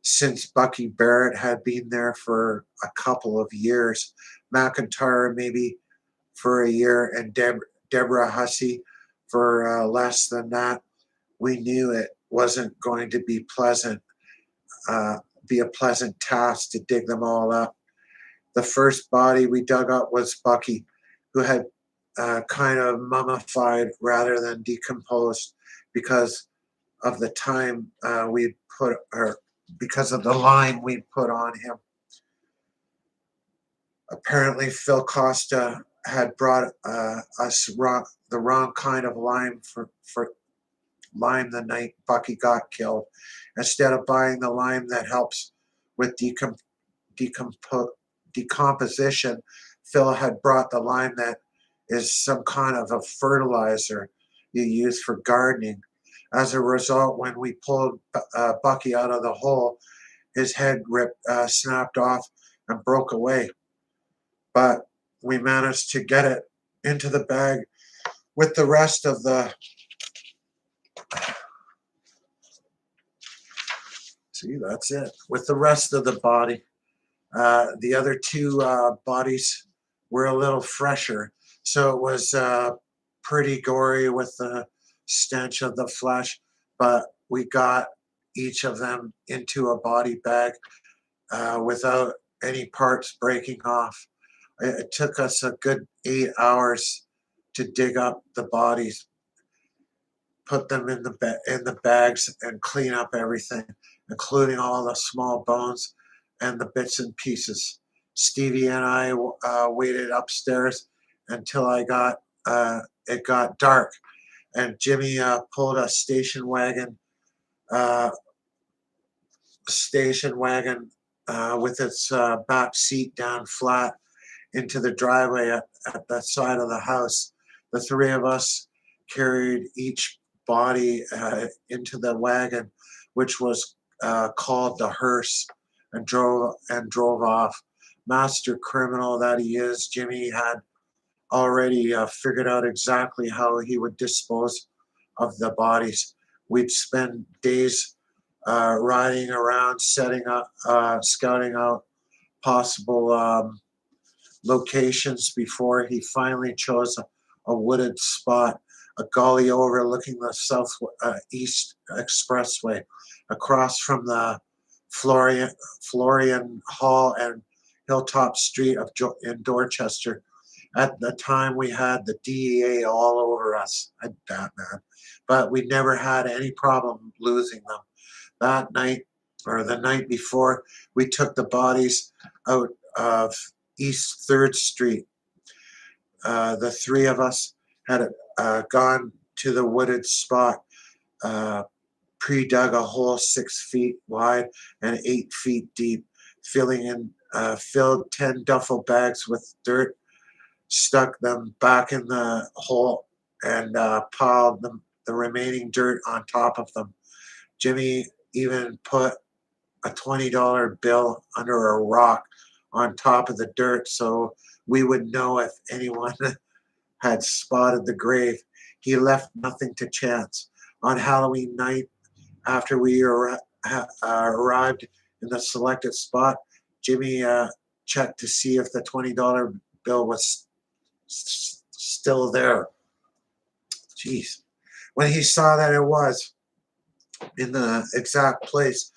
Since Bucky Barrett had been there for a couple of years, McIntyre maybe for a year, and Deborah Hussey for less than that, we knew it wasn't going to be be a pleasant task to dig them all up. The first body we dug up was Bucky, who had kind of mummified rather than decomposed because of the time we'd put, or because of the line we'd put on him. Apparently, Phil Costa had brought us the wrong kind of lime for lime the night Bucky got killed. Instead of buying the lime that helps with decomposition, Phil had brought the lime that is some kind of a fertilizer you use for gardening. As a result, when we pulled Bucky out of the hole, his head snapped off and broke away. But we managed to get it into the bag with the rest of the. See, that's it. With the rest of the body. The other two bodies were a little fresher, so it was pretty gory with the stench of the flesh, but we got each of them into a body bag without any parts breaking off. It took us a good 8 hours to dig up the bodies, put them in the bags, and clean up everything, including all the small bones and the bits and pieces. Stevie and I waited upstairs until it got dark, and Jimmy pulled a station wagon with its back seat down flat into the driveway at the side of the house. The three of us carried each body into the wagon, which was called the hearse, and drove off. Master criminal that he is, Jimmy had already figured out exactly how he would dispose of the bodies. We'd spend days riding around, setting up, scouting out possible locations before he finally chose a wooded spot, a gully overlooking the east expressway, across from the Florian Hall and Hilltop Street in Dorchester. At the time, we had the DEA all over us. Batman, but we never had any problem losing them. That night, or the night before, we took the bodies out of East 3rd Street. The three of us had gone to the wooded spot, pre-dug a hole 6 feet wide and 8 feet deep, filled 10 duffel bags with dirt, stuck them back in the hole, and piled the remaining dirt on top of them. Jimmy even put a $20 bill under a rock on top of the dirt so we would know if anyone had spotted the grave. He left nothing to chance. On Halloween night, after we arrived in the selected spot, Jimmy checked to see if the $20 bill was still there. Jeez. When he saw that it was in the exact place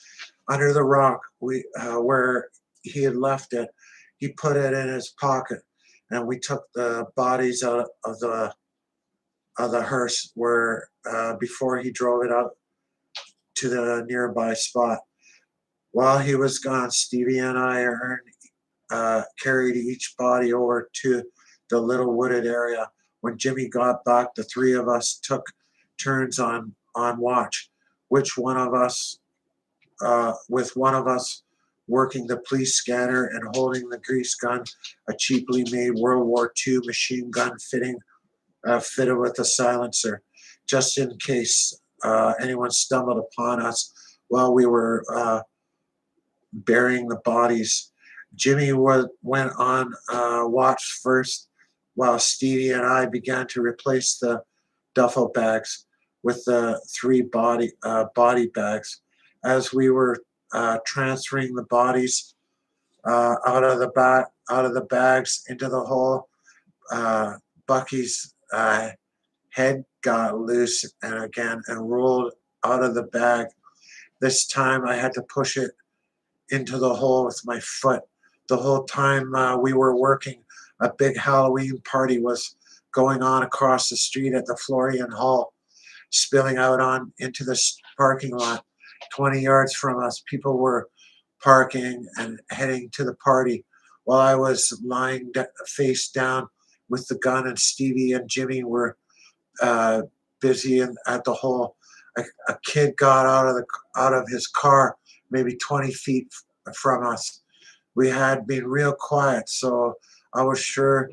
under the rock where he had left it, he put it in his pocket, and we took the bodies out of the hearse before he drove it out to the nearby spot. While he was gone, Stevie and I carried each body over to the little wooded area. When Jimmy got back, the three of us took turns on watch, with one of us working the police scanner and holding the grease gun, a cheaply made World War II machine gun fitted with a silencer, just in case anyone stumbled upon us while we were burying the bodies. Jimmy went on watch first, while Stevie and I began to replace the duffel bags with the three body bags. As we were transferring the bodies out of the bags into the hole, Bucky's head got loose and rolled out of the bag. This time I had to push it into the hole with my foot. The whole time we were working, a big Halloween party was going on across the street at the Florian Hall, spilling out into the parking lot 20 yards from us. People were parking and heading to the party, while I was lying face down with the gun, and Stevie and Jimmy were busy at the hole. A kid got out of his car maybe 20 feet from us. We had been real quiet, so I was sure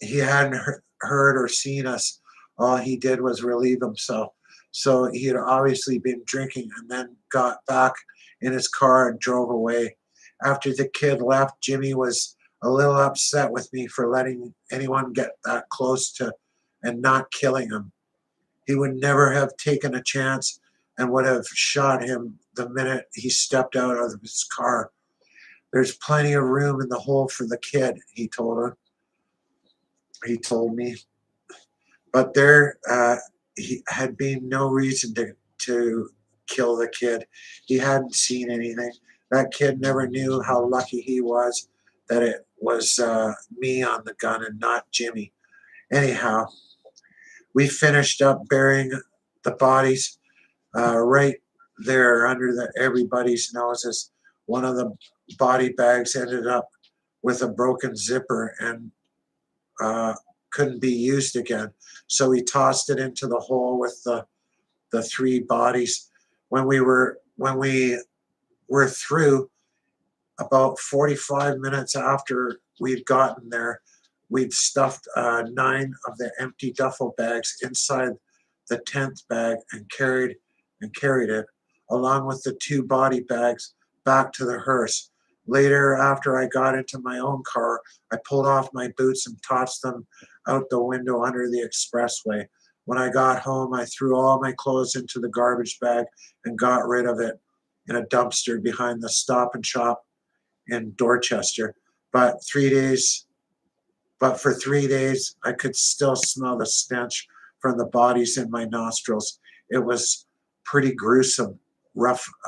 he hadn't heard or seen us. All he did was relieve himself. So he had obviously been drinking, and then got back in his car and drove away. After the kid left, Jimmy was a little upset with me for letting anyone get that close to and not killing him. He would never have taken a chance and would have shot him the minute he stepped out of his car. There's plenty of room in the hole for the kid, he told me. But there he had been no reason to kill the kid. He hadn't seen anything. That kid never knew how lucky he was that it was me on the gun and not Jimmy. Anyhow, we finished up burying the bodies right there under everybody's noses. One of the body bags ended up with a broken zipper and couldn't be used again. So we tossed it into the hole with the three bodies. When we were through, about 45 minutes after we'd gotten there, we'd stuffed 9 of the empty duffel bags inside the 10th bag and carried it, along with the 2 body bags, back to the hearse. Later, after I got into my own car, I pulled off my boots and tossed them out the window under the expressway. When I got home, I threw all my clothes into the garbage bag and got rid of it in a dumpster behind the Stop and Shop in Dorchester. But for 3 days, I could still smell the stench from the bodies in my nostrils. It was pretty gruesome,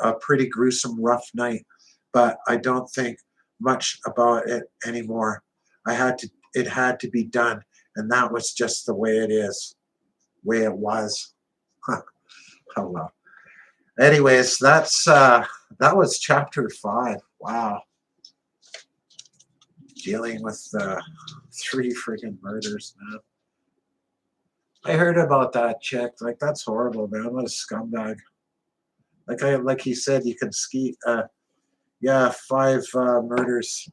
a pretty gruesome, rough night. But I don't think much about it anymore. It had to be done, and that was just the way it is, way it was. Oh well. Anyways, that was chapter 5. Wow. Dealing with 3 freaking murders, man. I heard about that chick. Like, that's horrible, man. What a scumbag. Like he said, you can ski. Yeah, 5 murders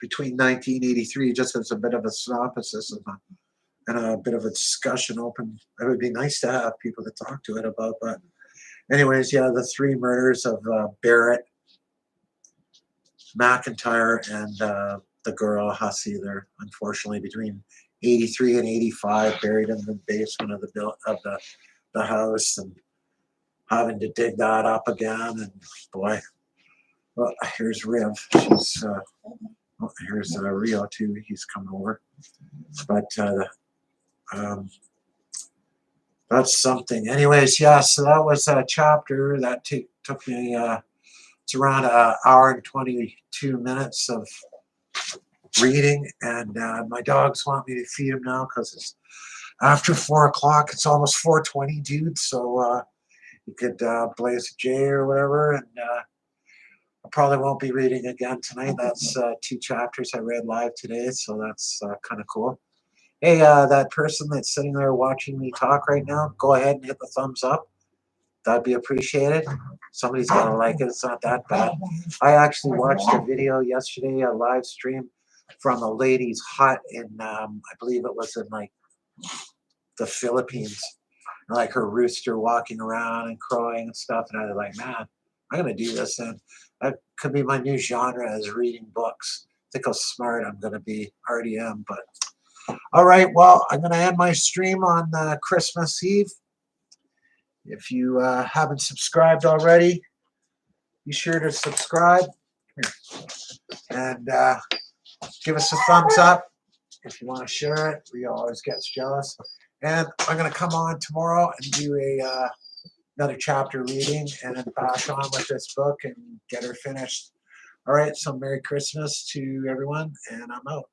between 1983. Just as a bit of a synopsis and a bit of a discussion open. It would be nice to have people to talk to it about. But anyways, yeah, the 3 murders of Barrett, McIntyre, and the girl Hussey. They're unfortunately between 83 and 85, buried in the basement of the house, and having to dig that up again. And boy, well, here's Riv. She's here's Rio too. He's coming over, but that's something. Anyways, yeah. So that was a chapter that took me. It's around an hour and 22 minutes of reading, and my dogs want me to feed them now because it's after 4 o'clock. It's almost 4:20, dude. So you could blaze a J or whatever, and I probably won't be reading again tonight. That's 2 chapters I read live today, so that's kind of cool. Hey, that person that's sitting there watching me talk right now, go ahead and hit the thumbs up. That'd be appreciated. Somebody's got to like it. It's not that bad. I actually watched a video yesterday, a live stream from a lady's hut in, I believe it was in like the Philippines. Like her rooster walking around and crowing and stuff. And I was like, man, I'm going to do this. And that could be my new genre, is reading books. Think how smart I'm going to be. Already am. But all right, well, I'm going to end my stream on Christmas Eve. If you haven't subscribed already, be sure to subscribe. And give us a thumbs up if you want to share it. Rio always gets jealous. And I'm going to come on tomorrow and do another chapter reading and bash on with this book and get her finished. All right, so Merry Christmas to everyone, and I'm out.